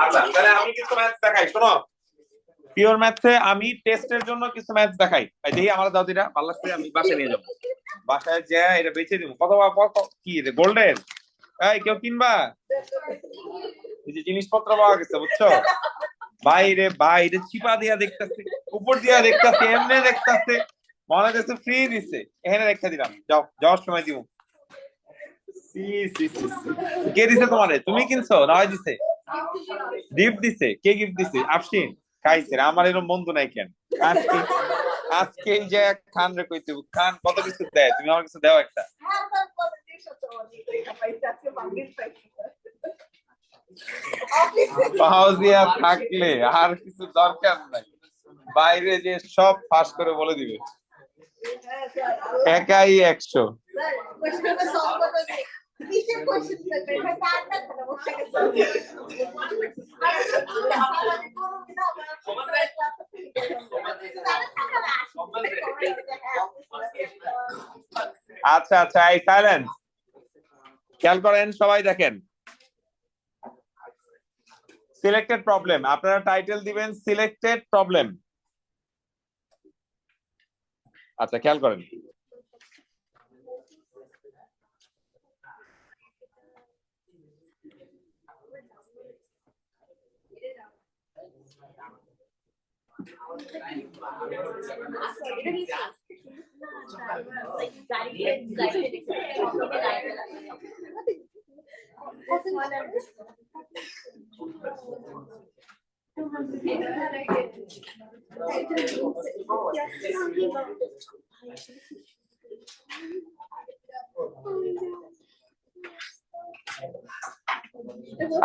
Speaker 1: আচ্ছা তাহলে আমি কিছু ম্যাথ দেখাই, শোনো। পিওর ম্যাথে আমি টেস্টের জন্য কিছু ম্যাথ দেখাই, দেখি আমার দাও দিটা ভালো লাগছে, আমি বাসায় নিয়ে যাবো। বাসায় যে এটা বেচে দিব। কত কি রে গোল্ডের? এই কেউ কিনবা? এই যে জিনিসপত্র পাওয়া গেছে বুঝছো, বাইরে বাইরে চিপা দিয়া দেখতেছে, উপর দিয়া দেখতেছে, এমনি দেখতেছে, মনে হচ্ছে ফ্রি দিছে, এখানে রেখে দিলাম, যাও যাওয়ার সময় দিব। কে দিছে তোমারে? তুমি কিনছো না হয় দিছে? গিফট দিছে? কে গিফট দিছে? আফসিন খাইছে। আমার এরকম বন্ধু নাই কেন? আজকে আজকে যে খান রে কইতে খান কত কিছু দেয়, তুমি আমার কিছু দাও একটা। পাউজিয়া থাকলে আর কিছু দরকার নাই, বাইরে যে সব ফাঁস করে বলে দিবে। একাই 100। আচ্ছা আচ্ছা, এই সাইলেন্স, খেয়াল করেন সবাই, দেখেন সিলেক্টেড প্রবলেম, আপনারা টাইটেল দিবেন সিলেক্টেড প্রবলেম। আচ্ছা খেয়াল করেন,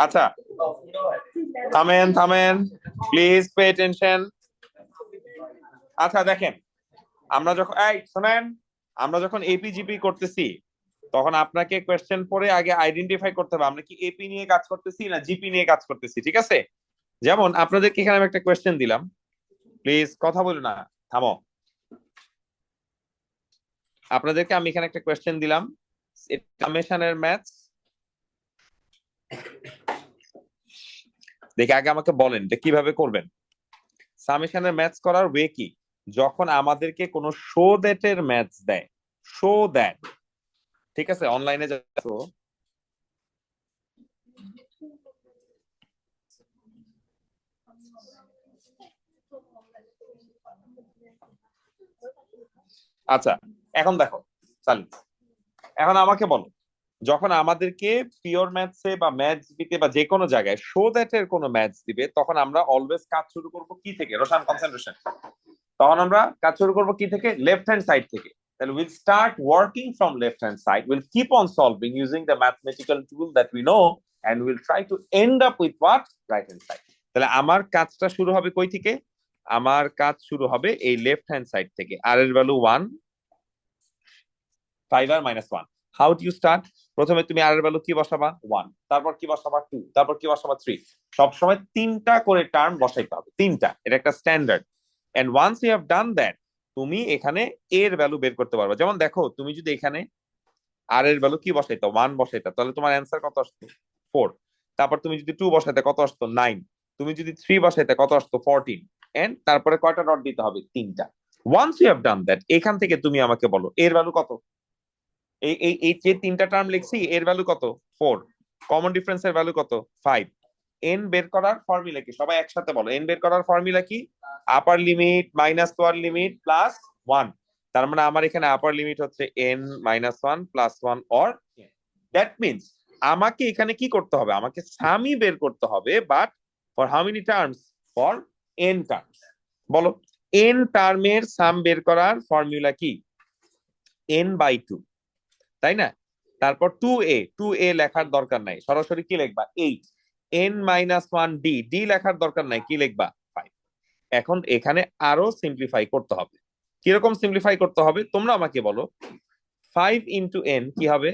Speaker 1: আচ্ছা, থামেন প্লিজ পে অ্যাটেনশন। আচ্ছা দেখেন, আমরা যখন শোনেন, আমরা যখন এপিজিপি করতেছি তখন আপনাকে কোয়েশ্চেন পড়ে আগে আইডেন্টিফাই করতে হবে আমরা কি এপি নিয়ে কাজ করতেছি না জিপি নিয়ে কাজ করতেছি, ঠিক আছে? যেমন আপনাদেরকে এখানে আমি একটা কোয়েশ্চেন দিলাম, প্লিজ কথা বলো না, থামো। আপনাদেরকে আমি এখানে একটা কোয়েশ্চেন দিলাম, সামেশনের ম্যাথস। দেখে আগে আমাকে বলেন এটা কিভাবে করবেন। সামেশনের ম্যাথস করার ওয়ে কি? যখন আমাদেরকে কোনো শো দ্যাট এর ম্যাথস দেয়, শো দ্যাট, ঠিক আছে, অনলাইনে যাচ্ছো, আচ্ছা এখন দেখো চালু, এখন আমাকে বলো, যখন আমাদেরকে পিওর ম্যাথসে বা ম্যাথস দিতে বা যে কোনো জায়গায় শো দ্যাট এর কোনো ম্যাথস দিবে তখন আমরা অলওয়েজ কাজ শুরু করব কি থেকে? রোশান কনসেন্ট্রেশন। তখন আমরা কাজ শুরু করব কি থেকে? লেফট হ্যান্ড সাইড থেকে। তাহলে will start working from left hand side, will keep on solving using the mathematical tool that we know and will try to end up with what? Right hand side. তাহলে আমার কাজটা শুরু হবে কই থেকে? আমার কাজ শুরু হবে এই লেফট হ্যান্ড সাইড থেকে। আর এর value 1, 5r - 1। How do you start? প্রথমে তুমি আর এর ভ্যালু কি বসাবা? 1, তারপর কি বসাবা? 2, তারপর কি বসাবা? 3। সবসময় তিনটা করে টার্ম বসাইতে হবে, তিনটা, এটা একটা standard. And once you have done that, তুমি এখানে এর ভ্যালু বের করতে পারবে। যেমন দেখো, তুমি যদি এখানে আর এর ভ্যালু কি বসাইতো? 1 বসাইতা, তাহলে তোমার অ্যান্সার কত আসতো? 4। তারপর তুমি যদি 2 বসাইতে কত আসতো? 9। তুমি যদি 3 বসাইতে কত আসতো? 14। এন্ড তারপরে কয়টা ডট দিতে হবে? তিনটা। Once you have done that, এখান থেকে তুমি আমাকে বলো এর ভ্যালু কত। এই এই এই যে তিনটা টার্ম লিখছি এর ভ্যালু কত? 4। কমন ডিফারেন্স এর ভ্যালু কত? 5। এন বের করার ফর্মুলা কি? সবাই একসাথে বলো, এন বের করার ফর্মুলা কি? আপার limit minus lower limit plus 1। তার মানে আমার এখানে আপার লিমিট হচ্ছে N minus 1 plus 1 or that means আমাকে এখানে কি করতে হবে? আমাকে সামই বের করতে হবে, but for how many terms? For N terms. বলো, এন টার্মের সাম বের করার ফর্মুলা কি? n/2, তাই না? তারপর 2a লেখার দরকার নাই, সরাসরি কি লিখবা? 8। n-1 ডি লেখার দরকার নাই, কি লিখবা? 5। এখন এখানে আরো সিম্পলিফাই করতে হবে। কিরকম সিম্পলিফাই করতে হবে তোমরা আমাকে বলো। 5 ইন্টু n কি হবে?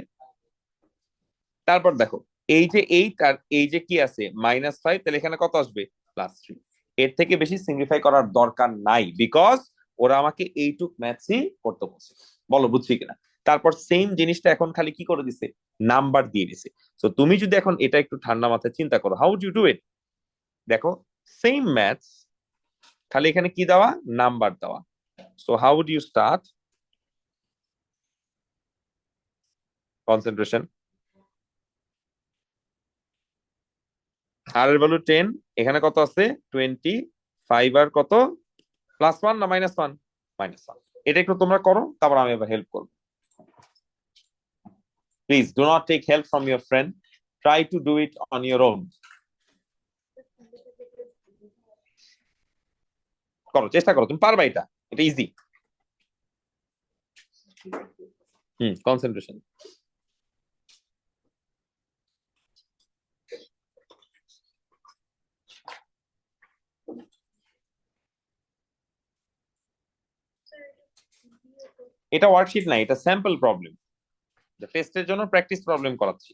Speaker 1: তারপর দেখো, এই যে 8 আর এই যে কি আছে -5, তাহলে এখানে কত আসবে? +3। এর থেকে বেশি সিম্পলিফাই করার দরকার নাই, বিকজ ওরা আমাকে এইটুক ম্যাথসই করতে বলছে। বলো বুঝছি কিনা? তারপর সেম জিনিসটা এখন খালি কি করে দিছে? নাম্বার দিয়ে দিছে। তো তুমি যদি এখন এটা একটু ঠান্ডা মাথায় চিন্তা করো, how do you do it? দেখো, সেম ম্যাথস, খালি এখানে কি দেওয়া? নাম্বার দেওয়া। So how do you start? Concentration. আর এর ভ্যালু 10, এখানে কত আছে? 25 আর কত? +1 না -1? -1। এটা একটু তোমরা করো, তারপর আমি এবার হেল্প করবো। Please do not take help from your friend, try to do it on your own. করো, চেষ্টা করো, তুমি পারবা, এটা এটা ইজি। কনসেন্ট্রেশন। এটা ওয়ার্কশিট নাই, এটা স্যাম্পল প্রবলেম, টেস্টের জন্য প্র্যাকটিস প্রবলেম করাচ্ছি।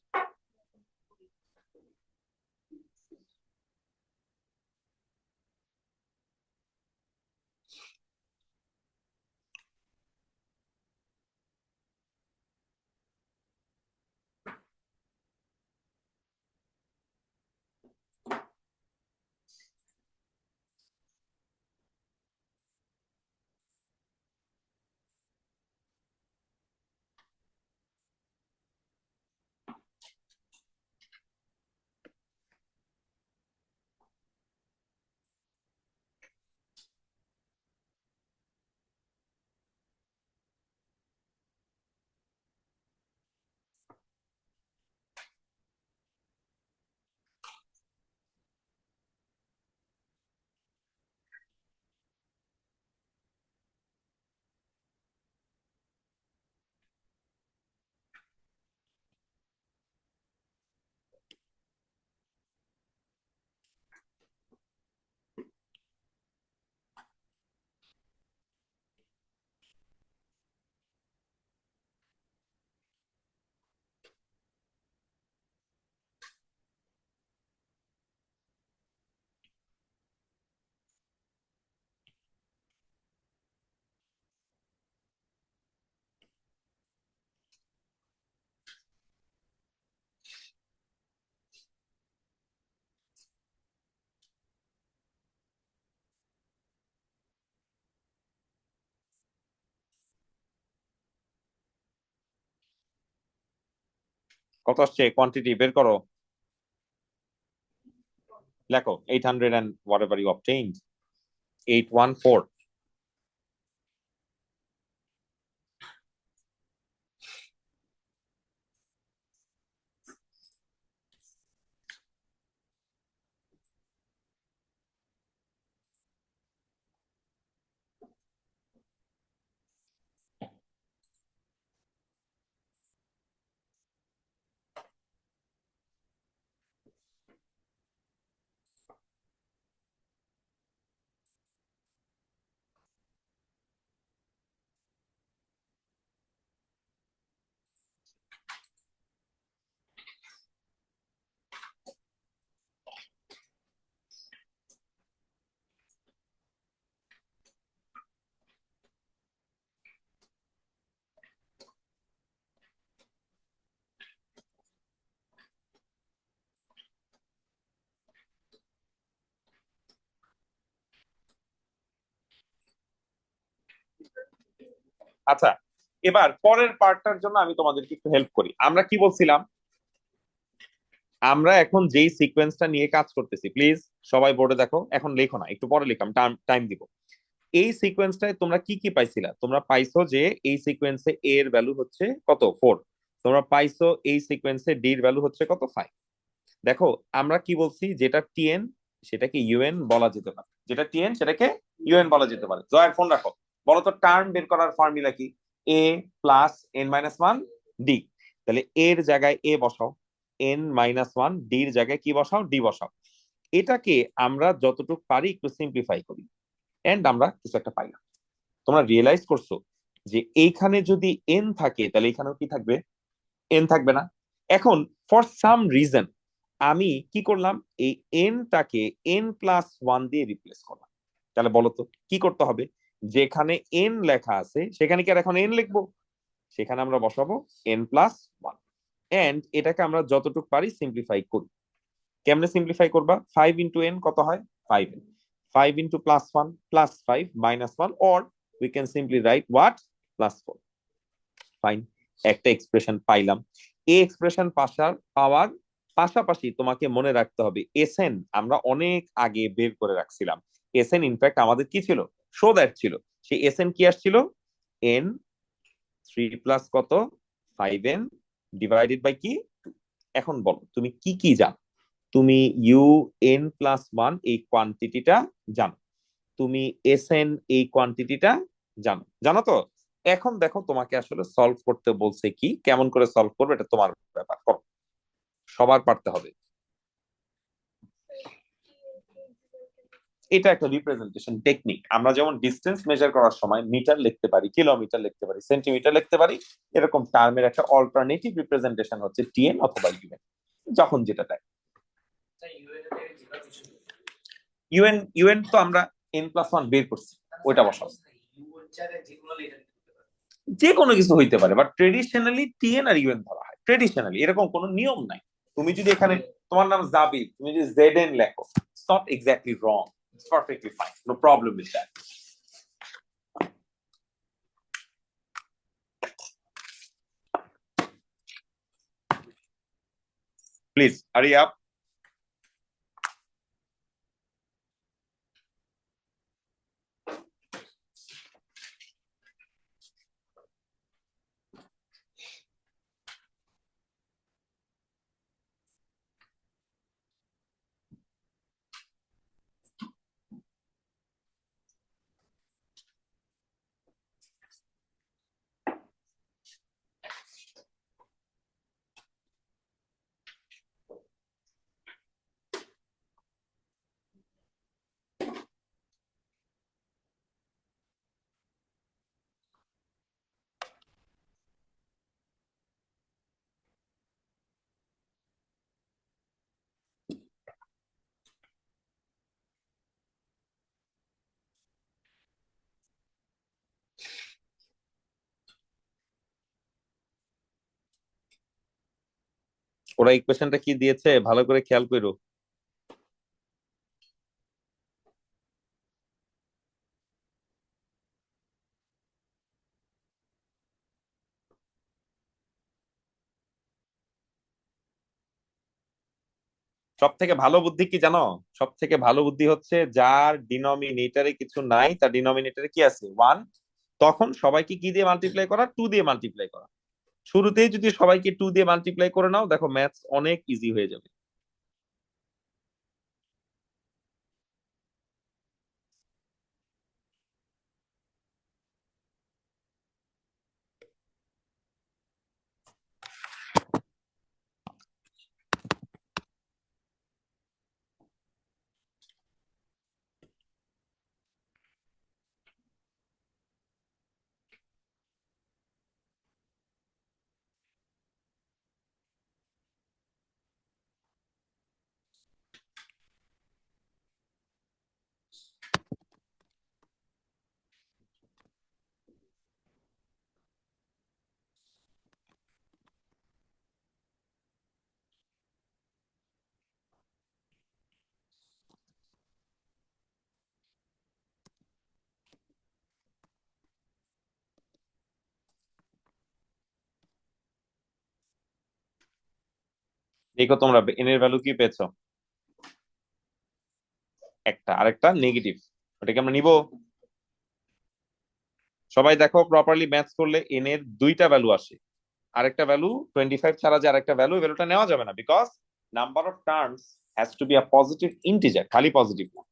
Speaker 1: কত আসছে কোয়ান্টিটি বের করো, লেখো 800 and whatever you obtained, 814. আচ্ছা, এবার পরের পার্টটার জন্য আমি তোমাদেরকে একটু হেল্প করি। আমরা কি বলছিলাম, আমরা এখন যেই সিকোয়েন্সটা নিয়ে কাজ করতেছি, প্লিজ সবাই বোর্ডে দেখো, এখন লেখো না, একটু পরে লিখাম, টাইম দিব। এই সিকোয়েন্সটায় তোমরা কি কি পাইছিলা? তোমরা পাইছো যে এই সিকোয়েন্সে এ এর ভ্যালু হচ্ছে কত 4, তোমরা পাইছো এই সিকোয়েন্সে ডি এর ভ্যালু হচ্ছে কত 5। দেখো আমরা কি বলছি, যেটা টিএন সেটাকে ইউএন বলা যেতে পারে, যেটা টিএন সেটাকে ইউএন বলা যেতে পারে। জয়ের ফোন রাখো, বলো তো টার্ম বের করার ফর্মুলা কি? A plus N minus one D. তাহলে এর জায়গায় এ বসাও, এন মাইনাস ওয়ান, ডির জায়গায় কি বসাও? ডি বসাও। এটাকে আমরা যতটুকু পারি একটু সিম্পলিফাই করি, এন্ড আমরা কিছু একটা পাইলাম। তোমরা রিয়েলাইজ করছো যে এইখানে যদি এন থাকে তাহলে এখানেও কি থাকবে? এন থাকবে না। এখন ফর সাম রিজন আমি কি করলাম, এই এনটাকে এন প্লাস ওয়ান দিয়ে রিপ্লেস করলাম। তাহলে বলো তো কি করতে হবে? যেখানে এন লেখা আছে সেখানে কি আর এখন এন লিখবো? সেখানে আমরা বসাবো এন প্লাস ওয়ান, এন্ড এটাকে আমরা যতটুকু পারি সিম্পলিফাই করি। কেমনে সিম্পলিফাই করবা? 5 × n কত হয়? 5n। 5 × +1 +5 -1, or we can simply write what? +4। Fine, একটা এক্সপ্রেশন পাইলাম। এই এক্সপ্রেশন পাওয়ার পাশাপাশি তোমাকে মনে রাখতে হবে এসএন আমরা অনেক আগে বের করে রাখছিলাম। এসএন ইনফ্যাক্ট আমাদের কি ছিল? শো দ্যাট ছিল। সেই এসএন কি আসছিল? এন 3 প্লাস কত 5n ডিভাইডেড বাই কি। এখন বলো তুমি কি কি জানো? তুমি ইউ এন প্লাস ওয়ান এই কোয়ান্টিটিটা জানো, তুমি এস এন এই কোয়ান্টিটিটা জানো, জানো তো। এখন দেখো তোমাকে আসলে সলভ করতে বলছে, কি কেমন করে সলভ করবে এটা তোমার ব্যাপার, করো, সবার পারতে হবে। এটা একটা রিপ্রেজেন্টেশন টেকনিক। আমরা যেমন ডিস্টেন্স মেজার করার সময় মিটার লিখতে পারি, কিলোমিটার লিখতে পারি, সেন্টিমিটার লিখতে পারি, এরকম টার্মের একটা অল্টারনেটিভ রিপ্রেজেন্টেশন হচ্ছে টিএন অথবা ইউএন, যখন যেটা দেয়। ইউএন ইউএন তো আমরা এন প্লাস ওয়ান বের করছি, ওইটা বসাবো। যে কোনো কিছু হইতে পারে, বাট ট্রেডিশনালি টিএন আর ইউএন ধরা হয়, ট্রেডিশনালি, এরকম কোনো নিয়ম নাই। তুমি যদি এখানে তোমার নাম জাবির, তুমি যদি জেড এন লেখো, it's not exactly wrong, it's perfectly fine, no problem with that. Please hurry up. ওরা ইকুয়েশনটা কি দিয়েছে ভালো করে খেয়াল করো। সব থেকে ভালো বুদ্ধি কি জানো? সব থেকে ভালো বুদ্ধি হচ্ছে যার ডিনোমিনেটরে কিছু নাই, তার ডিনোমিনেটরে কি আছে? ওয়ান। তখন সবাইকে কি দিয়ে মাল্টিপ্লাই করা? টু দিয়ে মাল্টিপ্লাই করা। শুরুতেই যদি সবাইকে টু দিয়ে মাল্টিপ্লাই করে নাও, দেখো ম্যাথস অনেক ইজি হয়ে যাবে। দেখো তোমরা এন এর ভ্যালু কি পেয়েছো? একটা, আরেকটা নেগেটিভ। ওটাকে আমরা নিব। সবাই দেখো প্রপারলি ম্যাথস করলে এন এর দুইটা ভ্যালু আসে। আরেকটা ভ্যালু 25 ছাড়া যে আরেকটা ভ্যালু, এই ভ্যালুটা নেওয়া যাবে না, because number of terms has to be a positive integer, খালি পজিটিভ না।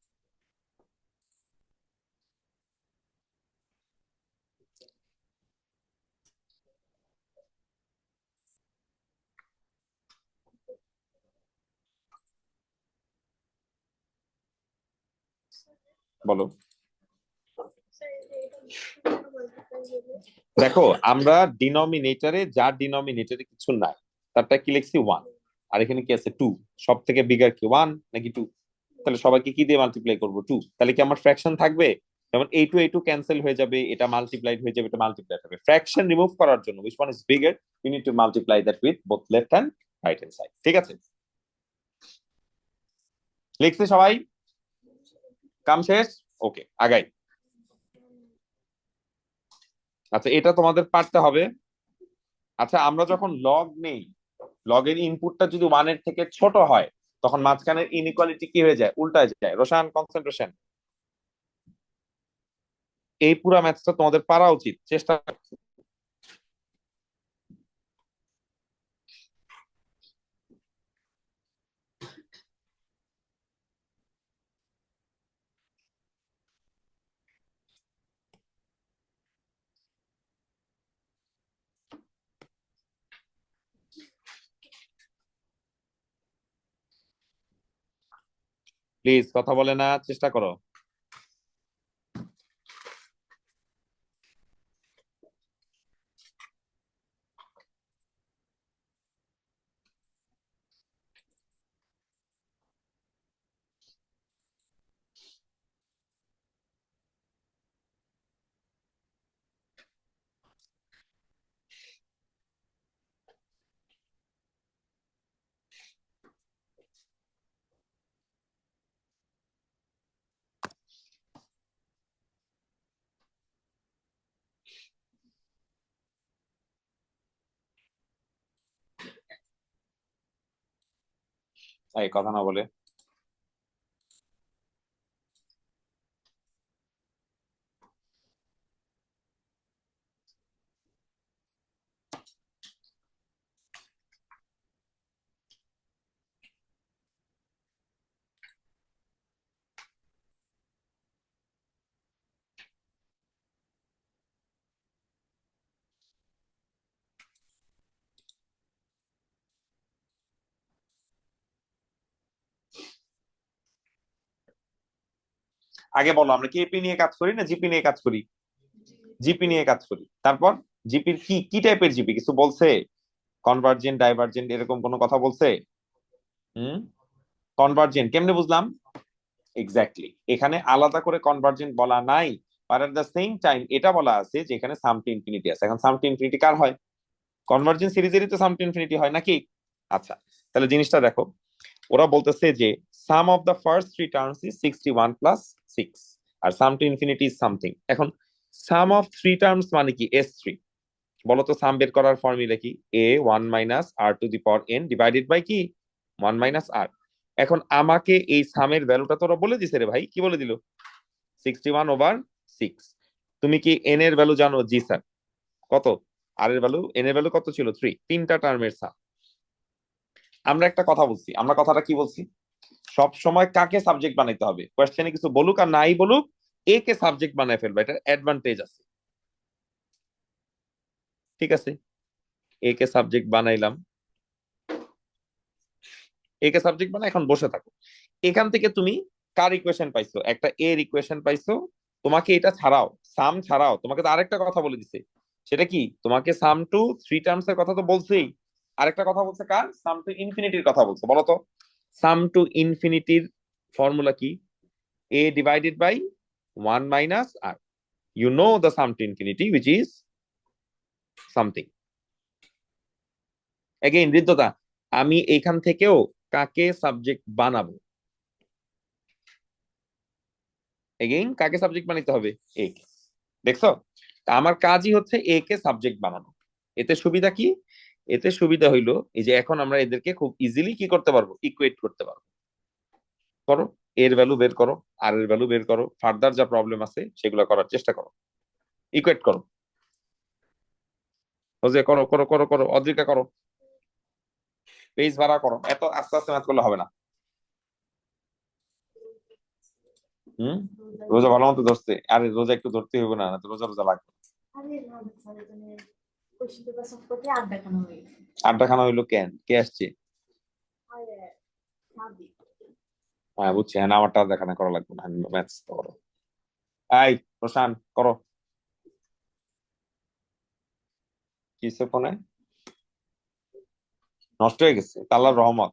Speaker 1: বলো। দেখো আমরা ডিনোমিনেটরে, যার ডিনোমিনেটরে কিছু নাই, তারটা কি লিখছি? ওয়ান। আর এখানে কি আছে? টু। সব থেকে বিগার কি, ওয়ান নাকি টু? তাহলে সবাইকে কি দিয়ে মাল্টিপ্লাই করবো? টু। তাহলে কি আমার ফ্র্যাকশন থাকবে? যেমন এই টু ক্যান্সেল হয়ে যাবে, এটা মাল্টিপ্লাইড হয়ে যাবে, এটা মাল্টিপ্লাই হবে। ফ্র্যাকশন রিমুভ করার জন্য which one is bigger, you need to multiply that with both left and right hand side। ঠিক আছে, লিখছি সবাই? কাম শেষ? ওকে, আগাই। আচ্ছা, এটা তোমাদের পারতে হবে। আচ্ছা, আমরা যখন লগ নেই, লগের ইনপুটটা যদি ওয়ানের থেকে ছোট হয়, তখন মাঝখানের ইনইকুয়ালিটি কি হয়ে যায়? উল্টায় যায়। রোশান, কনসেন্ট্রেশন। এই পুরো ম্যাথসটা তোমাদের পারা উচিত, চেষ্টা। প্লিজ কথা বলে না, চেষ্টা করো। এই কথা না বলে। আগে বলো, আমরা কি এপি নিয়ে কাজ করি না জিপি নিয়ে কাজ করি? জিপি নিয়ে কাজ করি। তারপর জিপির কি কি টাইপের জিপি কিছু বলছে? কনভার্জেন্ট, ডাইভার্জেন্ট, এরকম কোনো কথা বলছে? হুম। কনভার্জেন্ট কেমনে বুঝলাম? এক্স্যাক্টলি, এখানে আলাদা করে কনভার্জেন্ট বলা নাই, but at the same time এটা বলা আছে যে এখানে সাম টু ইনফিনিটি আছে। এখন সাম টু ইনফিনিটি কার হয়? কনভার্জেন্ট সিরিজেরই তো সাম টু ইনফিনিটি হয় নাকি? আচ্ছা, তাহলে জিনিসটা দেখো। ওরা বলতেছে যে sum of the first three terms is 61 plus 6, আর sum to infinity is something. এখন সাম অফ থ্রি টার্মস মানে কি? S3। বলো তো সাম বের করার ফর্মুলা কি? A 1 minus R two the power n divided by কি? 1 মাইনাস R। এখন আমাকে এই সামের ভ্যালুটা তোরা বলে দিছে রে ভাই, কি বলে দিল? 61/6। তুমি কি এন এর ভ্যালু জানো? জি স্যার। কত? আর এর ভ্যালু, এন এর ভ্যালু কত ছিল? 3। তিনটা টার্মের সাম। আমরা একটা কথা বলছি, আমরা কথাটা কি বলছি? সব সময় কাকে সাবজেক্ট বানাইতে হবে? কোয়েশ্চেনে কিছু বলুক আর নাই বলুক, এ কে সাবজেক্ট বানায় ফেলবে, এটা অ্যাডভান্টেজ আছে। ঠিক আছে, এ কে সাবজেক্ট বানাইলাম, এ কে সাবজেক্ট বানাই, এখন বসে থাকো। এখান থেকে তুমি কার ইকুয়েশন পাইছো? একটা এর ইকুয়েশন পাইছো। তোমাকে এটা ছাড়াও, সাম ছাড়াও, তোমাকে তো আরেকটা কথা বলে দিছে। সেটা কি? তোমাকে সাম টু থ্রি টার্মস এর কথা তো বলছেই, আরেকটা কথা বলছে কার? সাম টু ইনফিনিটির কথা বলছে। বলো তো, সাম টু ইনফিনিটির ফর্মুলা কি? a divided by 1 minus r. You know the sum to infinity, which is something. Again, রিদ্ধতা, আমি এখান থেকেও কাকে সাবজেক্ট বানাবো? এগেইন কাকে সাবজেক্ট বানাইতে হবে? এ কে। দেখছো, তা আমার কাজই হচ্ছে এ কে সাবজেক্ট বানানো। এতে সুবিধা কি? এতে সুবিধা হইলো এই যে এখন আমরা এদেরকে খুব ইজিলি কি করতে পারবো? ইকুয়েট করতে পারবো। করো, এর ভ্যালু বের করো, আর এর ভ্যালু বের করো, ফার্দার যা প্রবলেম আছে সেগুলো করার চেষ্টা করো, ইকুয়েট করো। হোজে করো করো করো করো, অদ্রিকা করো, পেজ ভাড়া করো, এত আস্তে আস্তে ম্যাথ করলে হবে না। হুম, রোজা ভালো মতো ধরছে, আরে রোজা একটু ধরতে হবে না, তো রোজা রোজা লাগবে।
Speaker 4: আরে না স্যার, মানে কোশ্চেন পেপার সলভ করতে আড্ডা কেন হয়েছে?
Speaker 1: আড্ডা খানা হইলো কেন? কে আসছে?
Speaker 4: আরে সাবি
Speaker 1: হ্যাঁ বুঝছি, হ্যাঁ আমারটা দেখানো করা লাগবে না, ম্যাথস তো করো। এই প্রশান্ত করো। কিসে ফোনে নষ্ট হয়ে গেছে? আল্লাহর রহমত।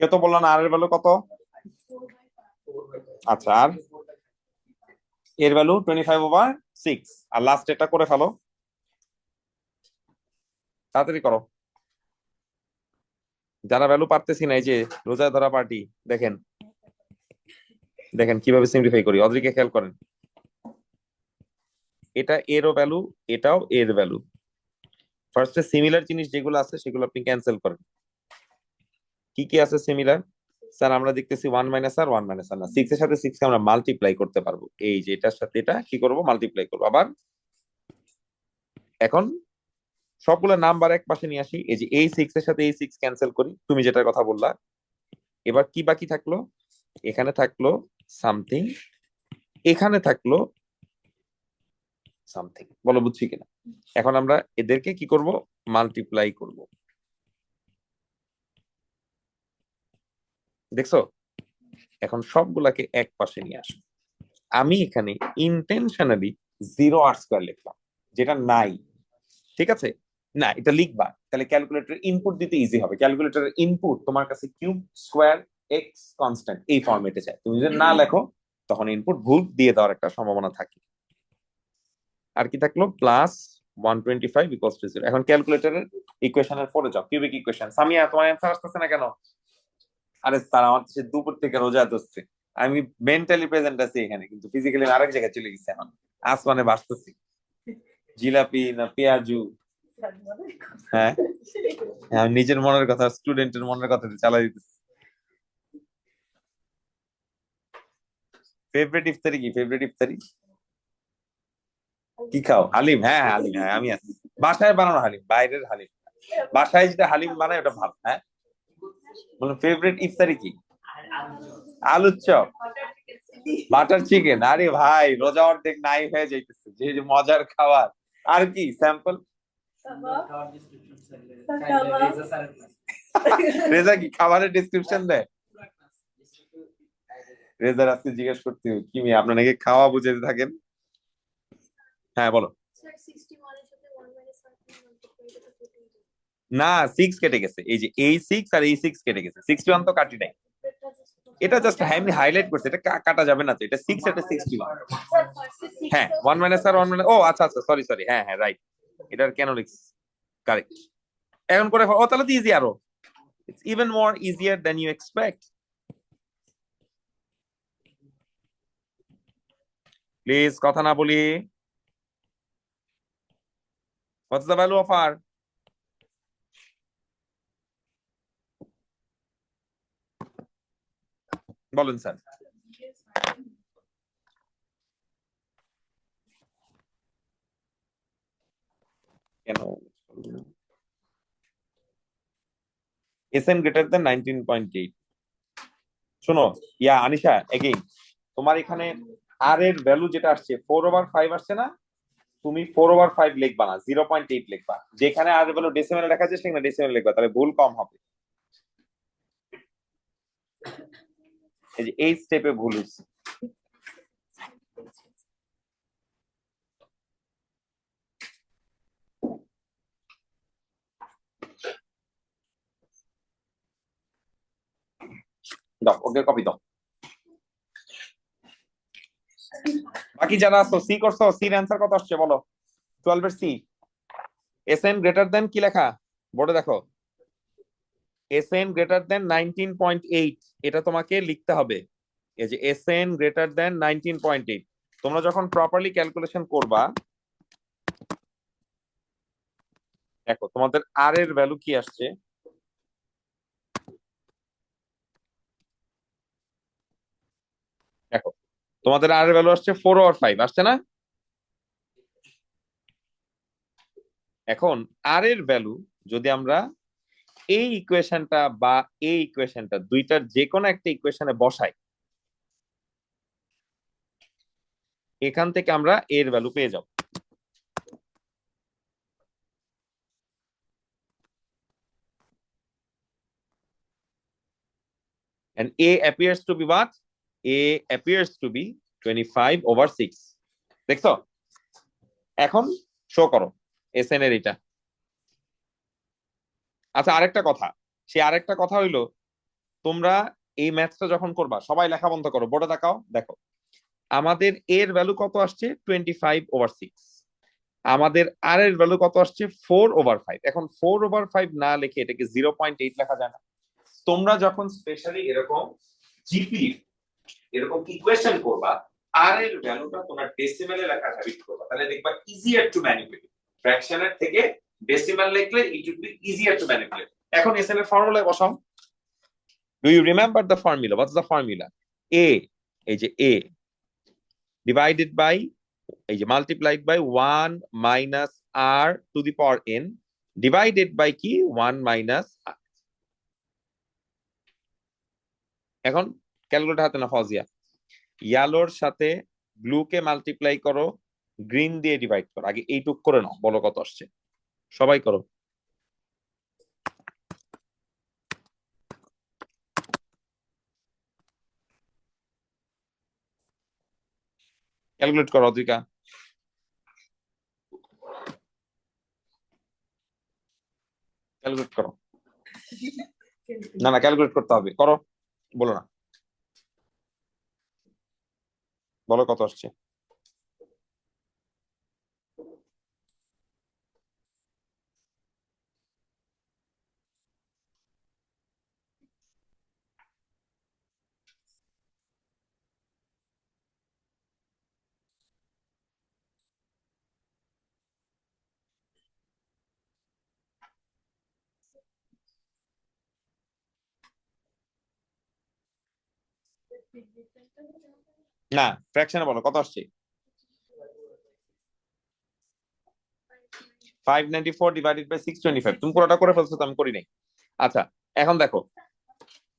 Speaker 1: কে তো বললো না আর এর ভ্যালু কত? আচ্ছা, আর এর ভ্যালু 25/6, আর লাস্ট এটা করে ফেলো, তাড়াতাড়ি করো। যারা ভ্যালু পারতেছি না, এই যে রোজা ধরা পার্টি, দেখেন দেখেন কিভাবে সিম্পলিফাই করি, অদ্রিকে খেয়াল করেন। এটা এরও ভ্যালু, এটাও এর ভ্যালু। ফার্স্টে সিমিলার জিনিস যেগুলো আছে সেগুলো আপনি ক্যান্সেল করেন। কি কি আছে সিমিলার? স্যার আমরা দেখতেছি 1 - আর 1 - আর না, 6 এর সাথে 6 কে আমরা মাল্টিপ্লাই করতে পারবো। এই যে এটার সাথে এটা কি করব? মাল্টিপ্লাই করবো। আবার এখন সবগুলো নাম্বার এক পাশে নিয়ে আসি, এই যে এই 6 এর সাথে এই 6 ক্যান্সেল করি, তুমি যেটার কথা বললা। এবার কি বাকি থাকলো? এখানে থাকলো সামথিং, এখানে থাকলো সামথিং। বলো বুঝছি কিনা? এখন আমরা এদেরকে কি করব, মাল্টিপ্লাই করব। দেখছো, এখন সবগুলাকে এক পাশে নিয়ে আসো। আমি এখানে ইন্টেনশনালি 0r² লিখলাম, যেটা নাই। ঠিক আছে, না এটা লিখবা, তাহলে ক্যালকুলেটর ইনপুট দিতে ইজি হবে। ক্যালকুলেটরের ইনপুট তোমার কাছে কিউব, স্কোয়ার, এক্স, কনস্ট্যান্ট এই ফরম্যাটে যায়। তুমি যদি না লেখো তখন ইনপুট ভুল দিয়ে দেওয়ার একটা সম্ভাবনা থাকে। আর কি থাকলো, প্লাস 125 ইকুয়ালস টু 0। এখন ক্যালকুলেটরের ইকুয়েশনের পরে যাও, কিউবিক ইকুয়েশন। সামিয়া, তোমার অ্যান্সার আসতেছে না কেন? আরে স্যার, আমার সে দুপুর থেকে রোজা ধরছে, আমি মেন্টালি প্রেজেন্ট আছি এখানে, কিন্তু ফিজিক্যালি আরেক জায়গায় চলে গেছে। এখন আসমানে ভাসতেছি, জিলাপি না পেঁয়াজু। হ্যাঁ, আমি নিজের মনের কথা স্টুডেন্টের মনের কথা চালাই দিতেছি। ফেভারিট ইফতারি কি? ফেভারিট ইফতারি কি খাও? হালিম? হ্যাঁ হ্যাঁ, হালিম, হ্যাঁ আমি আছি। বাসায় বানানো হালিম, বাইরের হালিম। বাসায় যেটা হালিম বানায় ওটা ভালো। হ্যাঁ, বলুন ফেভারিট ইফতারি কি? আলুর চপ, বাটার চিকেন। আরে ভাই, রোজা অর্ধেক নাই হয়ে যাইতেছে, যে যে মজার খাবার। আর কি স্যাম্পল? রেজা কি খাবারের ডিসক্রিপশন দেয়? রেজার আজকে জিজ্ঞেস করতে হবে, কি মেয়ে আপনার নাকি খাওয়া বুঝাতে থাকেন? হ্যাঁ বলো।
Speaker 4: স্যার 61 এর সাথে 1 মাইনাস আর মাল্টিপ্লাই এটা তো 14
Speaker 1: না, 6 কেটে গেছে, এই যে এই 6 আর এই 6 কেটে গেছে, 61 তো কাটি নাই। এটা জাস্ট এমনি হাইলাইট করছে, এটা কাটা যাবে না তো। এটা 6, এটা 61।
Speaker 4: স্যার ফার্স্টে 6
Speaker 1: হ্যাঁ, 1 মাইনাস আর 1 মাইনাস, ও আচ্ছা আচ্ছা, সরি সরি, হ্যাঁ হ্যাঁ রাইট। এটার কেন লিখছি, কারেক্ট। এখন করে ও তাহলে তো ইজি আরো। It's even more easier than you expect. Please কথা না বলি। What's the value of R? বলেন স্যার। কেন এসএন গ্রেটার দেন 19.8? শোনো, ইয়া আনিশা, এগেইন তোমার এখানে আর এর ভ্যালু যেটা আসছে 4/5 আসছে না, তুমি 4/5 লিখবা না, 0.8 লিখবা। যেখানে আর এর ভ্যালু ডেসিমেলে লেখা যাচ্ছে সেখানে ডেসিমেলে লিখবা, তাহলে ভুল কম হবে। এই যে এই স্টেপে ভুল হচ্ছে। দাও ওকে, কপি দাও। বাকি যারা আছো সি করছো, সির অ্যান্সার কত আসছে বলো? 12 এর সি। এসএন গ্রেটার দেন কি লেখা বোর্ডে দেখো, এসএন গ্রেটার দেন 19.8, এটা তোমাকে লিখতে হবে। এই যে এসএন গ্রেটার দেন 19.8, তোমরা যখন প্রপারলি ক্যালকুলেশন করবা, দেখো তোমাদের আর এর ভ্যালু কি আসছে। দেখো তোমাদের আর এর ভ্যালু আসছে 4/5 আসছে না? এখন আর এর ভ্যালু যদি আমরা এই ইকুয়েশনটা বা এই ইকুয়েশনটা দুইটার যে কোনো একটা ইকুয়েশনে বসাই, এখান থেকে আমরা এর ভ্যালু পেয়ে যাব। And A appears to be what? A appears to be 25/6. দেখছো? এখন শো করো এসএন এর এটা। আচ্ছা, আরেকটা কথা, সে আরেকটা কথা হইলো, তোমরা এই ম্যাথটা যখন করবা সবাই লেখা বন্ধ করো, বোর্ডে তাকাও, দেখো আমাদের এর ভ্যালু কত আসছে 25/6, আমাদের আর এর ভ্যালু কত আসছে 4/5। এখন 4/5 না লিখে এটাকে 0.8 লেখা যায় না? তোমরা যখন স্পেশালি এরকম জিপি এরকম ইকুয়েশন করবা, আর এর ভ্যালুটা তোমরা ডেসিমেলে লেখার হ্যাবিট করবা, তাহলে দেখবা ইজিয়ার টু ম্যানিপুলেট। ফ্র্যাকশনের থেকে ডেসিমাল লিখলে it will be easier to manipulate. এখন এসএন এর ফর্মুলায় বসাও। Do you remember the formula? What's the formula? A, এই যে এ ডিভাইডেড বাই, এই যে multiplied by 1 minus R to the power N, divided by কি 1 মাইনাস। এখন ক্যালকুলেটর হাতে না, ফজিয়া, ইয়ালোর সাথে ব্লু কে মাল্টিপ্লাই করো, গ্রিন দিয়ে ডিভাইড করো, আগে এইটুক করে নাও, বলো কত আসছে, সবাই করো। ক্যালকুলেট করো অদ্রিকা, ক্যালকুলেট করো। না না, ক্যালকুলেট করতে হবে, করো, বলো না, বলো কত আসছে। না, ফ্র্যাকশনে বলো কত আসছে। 594 ডিভাইডেড বাই 625, তুমি পুরোটা করে ফেলছো তো, আমি করি নাই। আচ্ছা, এখন দেখো,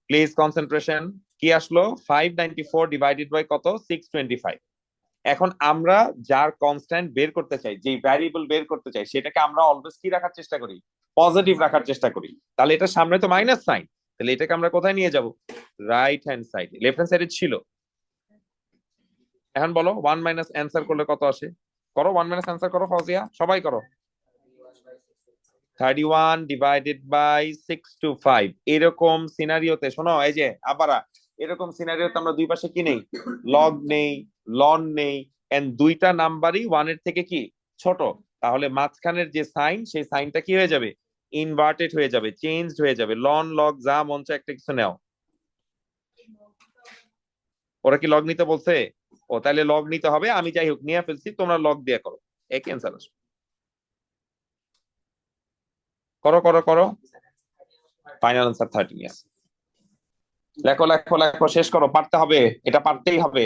Speaker 1: প্লিজ কনসেন্ট্রেশন, কি আসলো 594 ডিভাইডেড বাই কত 625। এখন আমরা যার কনস্ট্যান্ট বের করতে চাই, যে ভ্যারিয়েবল বের করতে চাই, সেটাকে আমরা অলওয়েজ কি রাখার চেষ্টা করি, পজিটিভ রাখার চেষ্টা করি। তাহলে এটা সামনে তো মাইনাস সাইন, তাহলে এটাকে আমরা কোথায় নিয়ে যাব, রাইট হ্যান্ড সাইডে, লেফট হ্যান্ড সাইডে ছিল। এখন বলো 1 মাইনাস অ্যান্সার করলে কত আসে, করো 1 মাইনাস অ্যান্সার করো, ফাউজিয়া সবাই করো। 31 ডিভাইডেড বাই 625। এরকম সিনারিওতে শোনো, এই যে আবারা, এরকম সিনারিওতে আমরা দুই পাশে কি নেই, লগ নেই, লন নেই, এন্ড দুইটা নাম্বারই 1 এর থেকে কি ছোট, তাহলে মাঝখানের যে সাইন, সেই সাইনটা কি হয়ে যাবে, ইনভার্টেড হয়ে যাবে, চেঞ্জড হয়ে যাবে। লন লগ যা মন চায় একটা কিছু নাও। ওরা কি লগ নিতে বলছে? ও তাহলে লগ নিতে হবে, আমি যাই হোক নিয়ে ফেলছি, তোমরা লগ দিয়ে করো, এক অ্যান্সার আসবে। করো করো করো, ফাইনাল আনসার 13, ইয়াস। লেখো লেখো লেখো, শেষ করো, পারতে হবে, এটা পারতেই হবে।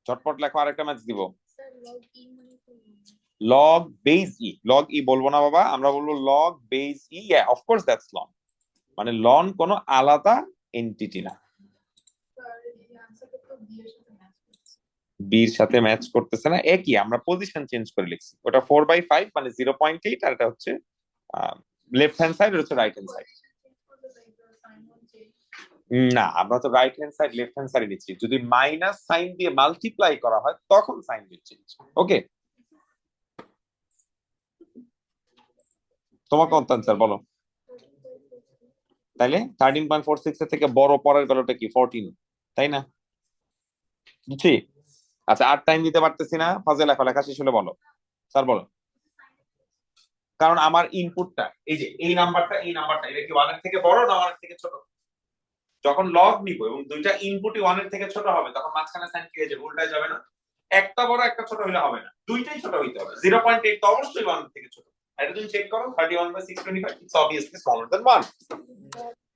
Speaker 1: ঝটপট লেখো, আরেকটা ম্যাচ দিব। Log base e, log e বলবো না বাবা, আমরা বলবো log base e, of course that's ln, মানে লন কোনো আলাদা এন্টিটি না। বির সাথে ম্যাচ করতেছে না, একই, আমরা পজিশন চেঞ্জ করে লিখছি, ওটা 4/5 মানে 0.8, আর এটা হচ্ছে লেফট হ্যান্ড সাইড, হচ্ছে রাইট হ্যান্ড সাইড। না, আমরা তো right hand side left hand side নিচ্ছি, যদি মাইনাস সাইন দিয়ে মাল্টিপ্লাই করা হয় তখন সাইন দিচ্ছি। ওকে, তোমার কত আনসার বলো, তাইলে 13.46 এর থেকে বড় পরের ভ্যালুটা কি 14, তাই না? বুঝছি। আচ্ছা, আর টাইম দিতে পারতেছি না, ফাজে লেখা, লেখা শেষ হলে বলো, স্যার বলো। কারণ আমার ইনপুটটা এই যে এই নাম্বারটা, এই নাম্বারটা, এটা কি 1 এর থেকে বড় না 1 এর থেকে ছোট? যখন লগ নিব এবং দুইটা ইনপুটই 1 এর থেকে ছোট হবে, তখন মাঝখানে সাইন কি হয়ে যাবে, উল্টায় যাবে না? একটা বড় একটা ছোট হলে হবে না, দুইটাই ছোট হইতে হবে। 0.8 তো অবশ্যই 1 এর থেকে ছোট। এটা তুমি চেক করো, 31/625, it's obviously smaller than 1.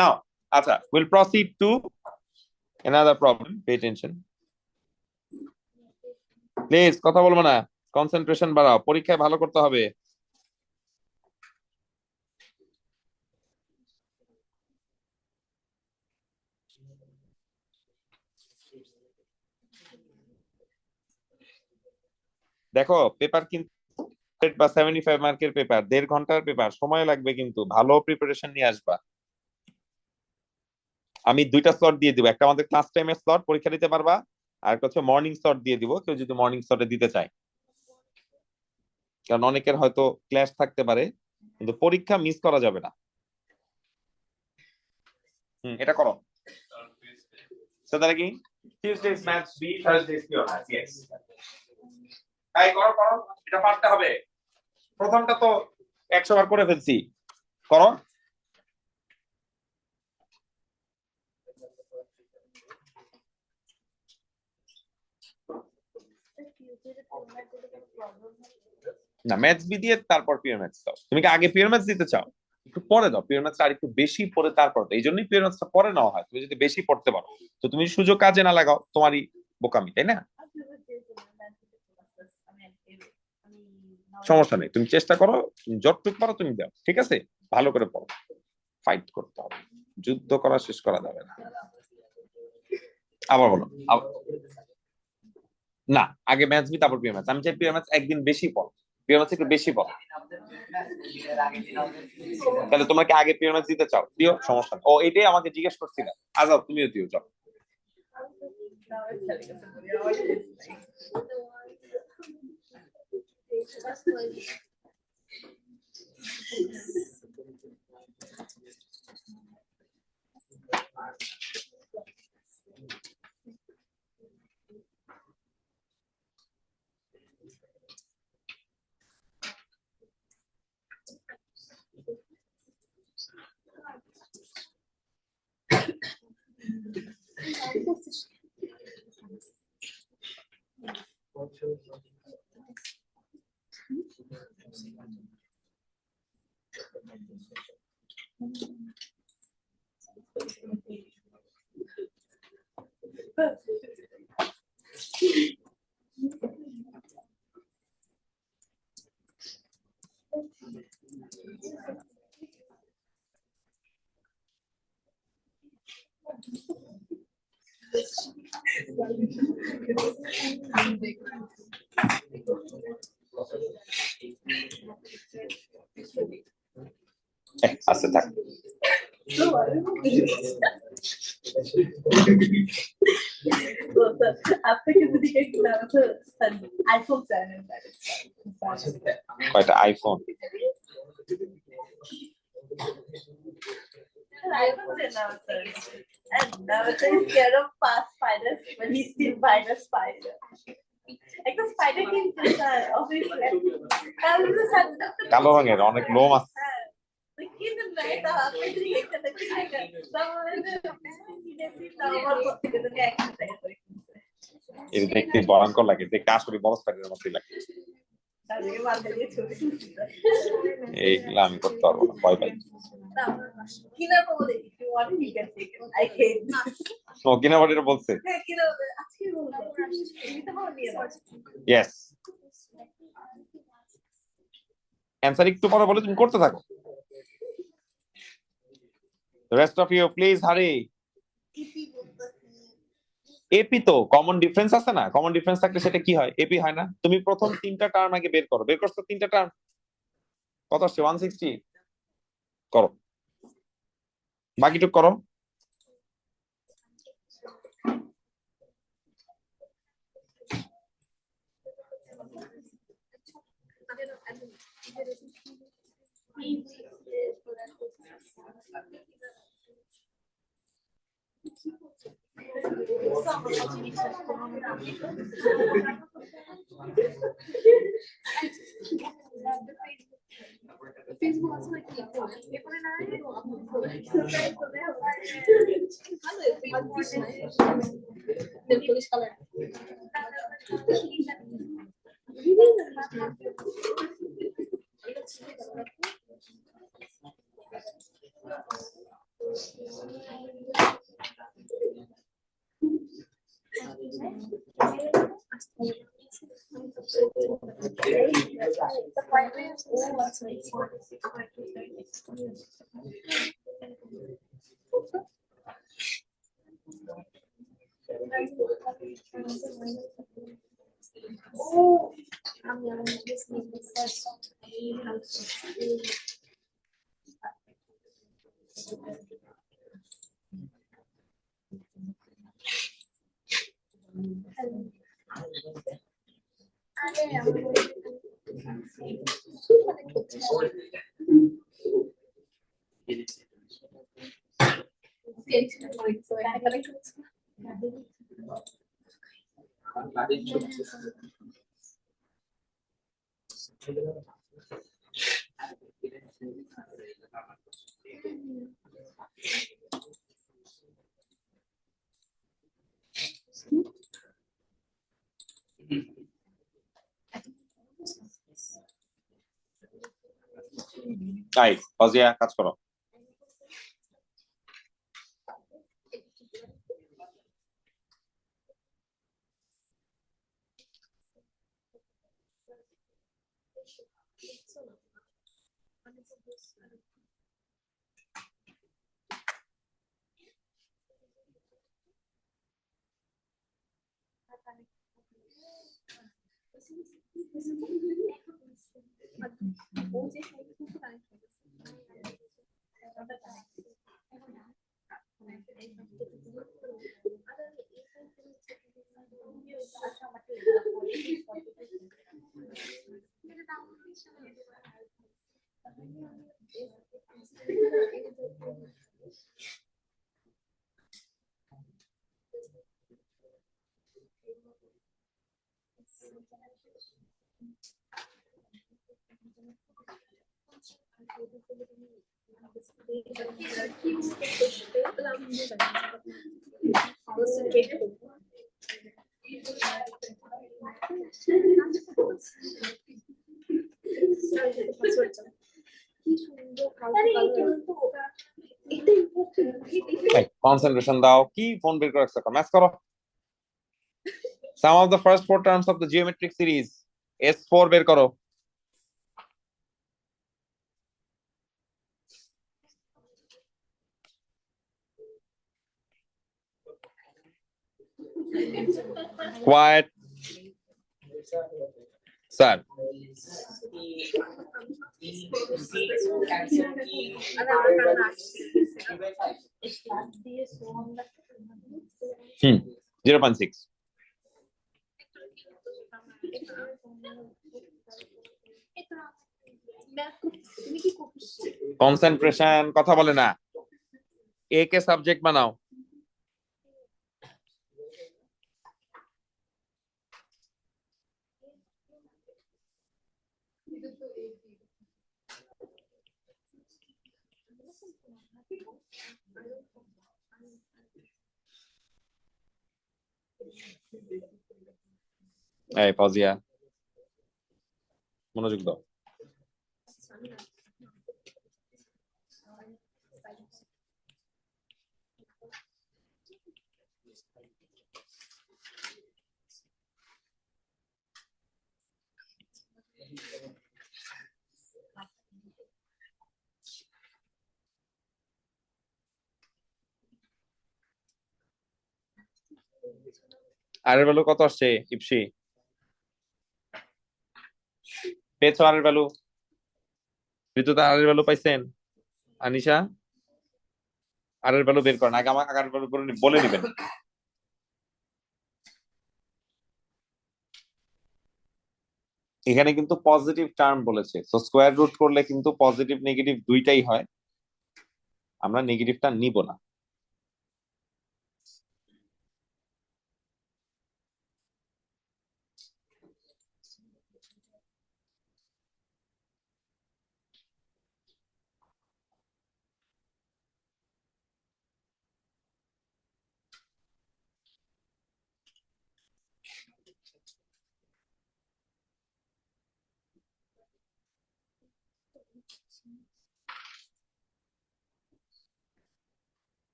Speaker 1: Now, আচ্ছা, we'll proceed to another problem. Pay attention. Please কথা বলবো না, কনসেন্ট্রেশন বাড়াও, পরীক্ষায় ভালো করতে হবে। দেখো, পেপার কিন্তু বা 75 মার্কের পেপার, 1.5 ঘন্টার পেপার, সময় লাগবে, কিন্তু ভালো প্রিপারেশন নিয়ে আসবা। আমি দুইটা স্লট দিয়ে দিব, একটা আমাদের ক্লাস টাইমের স্লট, পরীক্ষা দিতে পারবা, আর একটা হচ্ছে মর্নিং স্লট দিয়ে দিব, কেউ যদি মর্নিং স্লটে দিতে চায়, কারণ অনেকের হয়তো ক্লাস থাকতে পারে, কিন্তু পরীক্ষা মিস করা যাবে না। এটা করো। So that again, Tuesday's maths B, Thursday's pure maths, yes. তাই করো করো, এটা পারতে হবে। প্রথমটা তো 100 বার করে ফেলছি, করো। না, ম্যাথস বি দিয়ে তারপর পিওর ম্যাথস দাও। তুমি কি আগে পিওর ম্যাথস দিতে চাও? একটু পরে দাও, পিওর ম্যাথস আর একটু বেশি পরে তারপর দাও, এই জন্যই পিওর ম্যাথসটা পরে নেওয়া হয়। তুমি যদি বেশি পড়তে পারো, তো তুমি সুযোগ কাজে না লাগাও, তোমারই বোকামি, তাই না? সমস্যা নেই, তুমি চেষ্টা করো, তুমি যতটুকু পারো তুমি দাও, ঠিক আছে? ভালো করে পড়ো। ফাইট করতে হবে, যুদ্ধ করা শেষ করা যাবে না। আবার বলো। না, আগে ম্যাথ বি তারপর প্রিয় ম্যাথ। আমি চাই প্রিয় ম্যাথ একদিন বেশি পড়ো, প্রিয় ম্যাথ একটু বেশি পড়ো। তাহলে তোমরা কি আগে প্রিয় ম্যাথ দিতে চাও? দিও, সমস্যা নেই। ও এটাই আমাকে জিজ্ঞেস করছিল। আজাব তুমিও দিও, যাও। আচ্ছা থাক। কয়টা iPhone?
Speaker 5: And now it's scared of fast spiders, but he's still bite a spider. Like the spider came to obviously.
Speaker 1: কালো রঙের অনেক লোম আছে।
Speaker 5: Like in the night, the husband is the tiger. Someone
Speaker 1: এটা দেখতে ভয়ঙ্কর লাগে, দেখতে আসলে বড় স্পাইডারের মতোই লাগে। এইগুলা আমি করতে পারবো না, ভয় পাই। ও কিনা বাড়িটা বলছে। ইয়েস, অ্যানসার একটু পরে বলে, তুমি করতে থাকো। রেস্ট অফ ইউ প্লিজ হারি। এপি তো কমন ডিফারেন্স আছে না, কমন ডিফারেন্স থাকলে সেটা কি হয়? এপি হয় না? তুমি প্রথম তিনটা টার্ম আগে বের করো। বের করছো তিনটা টার্ম, কত আসছে? 160 করো, বাকিটুক করো।
Speaker 4: ফেসবুক আছে নাকি? এরপরে না পুলিশ কালার
Speaker 1: তাই ফাজিয়া কাজ করো। কনসেন্ট্রেশন দাও, কি ফোন বের করে রাখছো, ম্যাথ করো। Sum of the first four terms of the geometric series S4 বের করো। Quite sir. হুম 0.6। কনসেন্ট্রেশন, কথা বলে না, এ কে সাবজেক্ট বানাও। এই ফজিয়া মনোযোগ দাও। আর এর ভ্যালু কত আসছে ইপসি? পেয়েছো আর এর ভ্যালু? ঋতুদা আর এর ভ্যালু পাইছেন? আনিশা আর এর ভ্যালু বের করেন, আগে আমাকে আগার ভ্যালু বলে নিবেন। এখানে কিন্তু পজিটিভ টার্ম বলেছে, তো স্কোয়ার রুট করলে কিন্তু পজিটিভ নেগেটিভ দুইটাই হয়, আমরা নেগেটিভটা নিব না।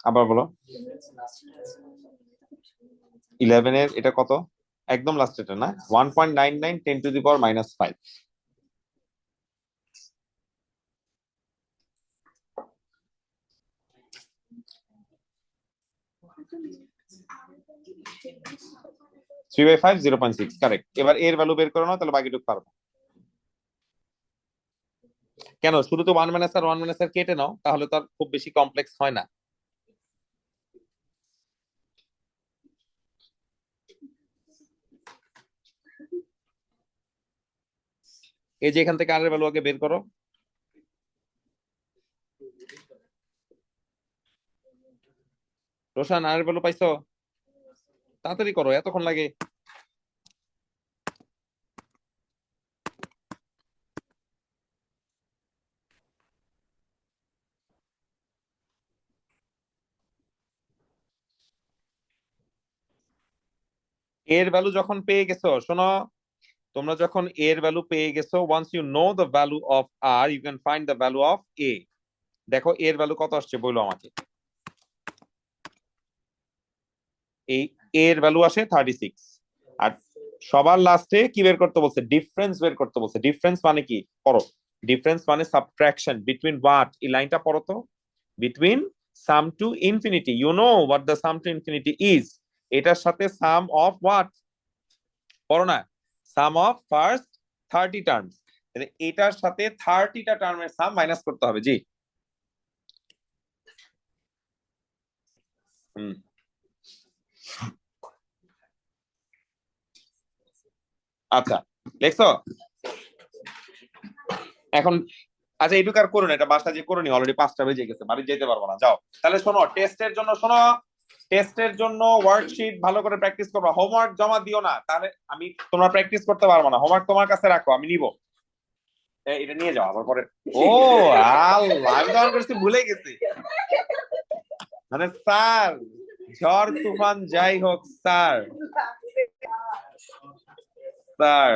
Speaker 1: আবার বলো। 11 এর এটা কত? একদম লাস্ট এটা না, 1.99 10⁻⁻5। Three by five 0.6 correct. এবার এর ভ্যালু বের করে নাও, তাহলে বাকিটুকু পারবো। কেন শুধু তো 1 - r কেটে নাও, তাহলে তো আর খুব বেশি কমপ্লেক্স হয় না। এই যে এখান থেকে আর এর ভ্যালু আগে বের করো। রোশান আর এর ভ্যালু পাইছো? তাড়াতাড়ি করো, এতক্ষণ লাগে। এর ভ্যালু যখন পেয়ে গেছো, শোনো, তোমরা যখন এর ভ্যালু পেয়ে গেছো, once you know the value of R, you can find the value of A. দেখো এর ভ্যালু কত আসছে বলো আমাকে। এই এর ভ্যালু আসে 36। আর সবার লাস্টে কি বের করতে বলছে? ডিফারেন্স বের করতে বলছে। ডিফারেন্স মানে কি পড়ো। ডিফারেন্স মানে সাবট্রাকশন বিটুইন হোয়াট, এই লাইনটা পড়ো তো। Between sum to infinity, you know what the sum to infinity is. এটার সাথে সাম অফ হোয়াট পড়ো না, সাম অফ ফার্স্ট 30 টার্মস, এটার সাথে 30টা টার্মের সাম মাইনাস করতে হবে। জি হুম আচ্ছা দেখছো এখন। আচ্ছা এটুকু আর করুন, এটা বাসা যে করুনি, অলরেডি 5টা বেজে গেছে, বাড়ি যেতে পারবো না, যাও। তাহলে শোনো, টেস্টের জন্য শোনো, টেস্টের জন্য ওয়ার্কশিট ভালো করে প্র্যাকটিস করবা, হোমওয়ার্ক জমা দিও না, তাহলে আমি তোমরা প্র্যাকটিস করতে পারবো না। হোমওয়ার্ক তোমার কাছে রাখো, আমি নিব। এটা নিয়ে যাও আবার পরে। ও আল্লাহ, আমি তো করছি ভুলে গেছি। মানে স্যার, ঝড় তুফান যাই হোক স্যার, স্যার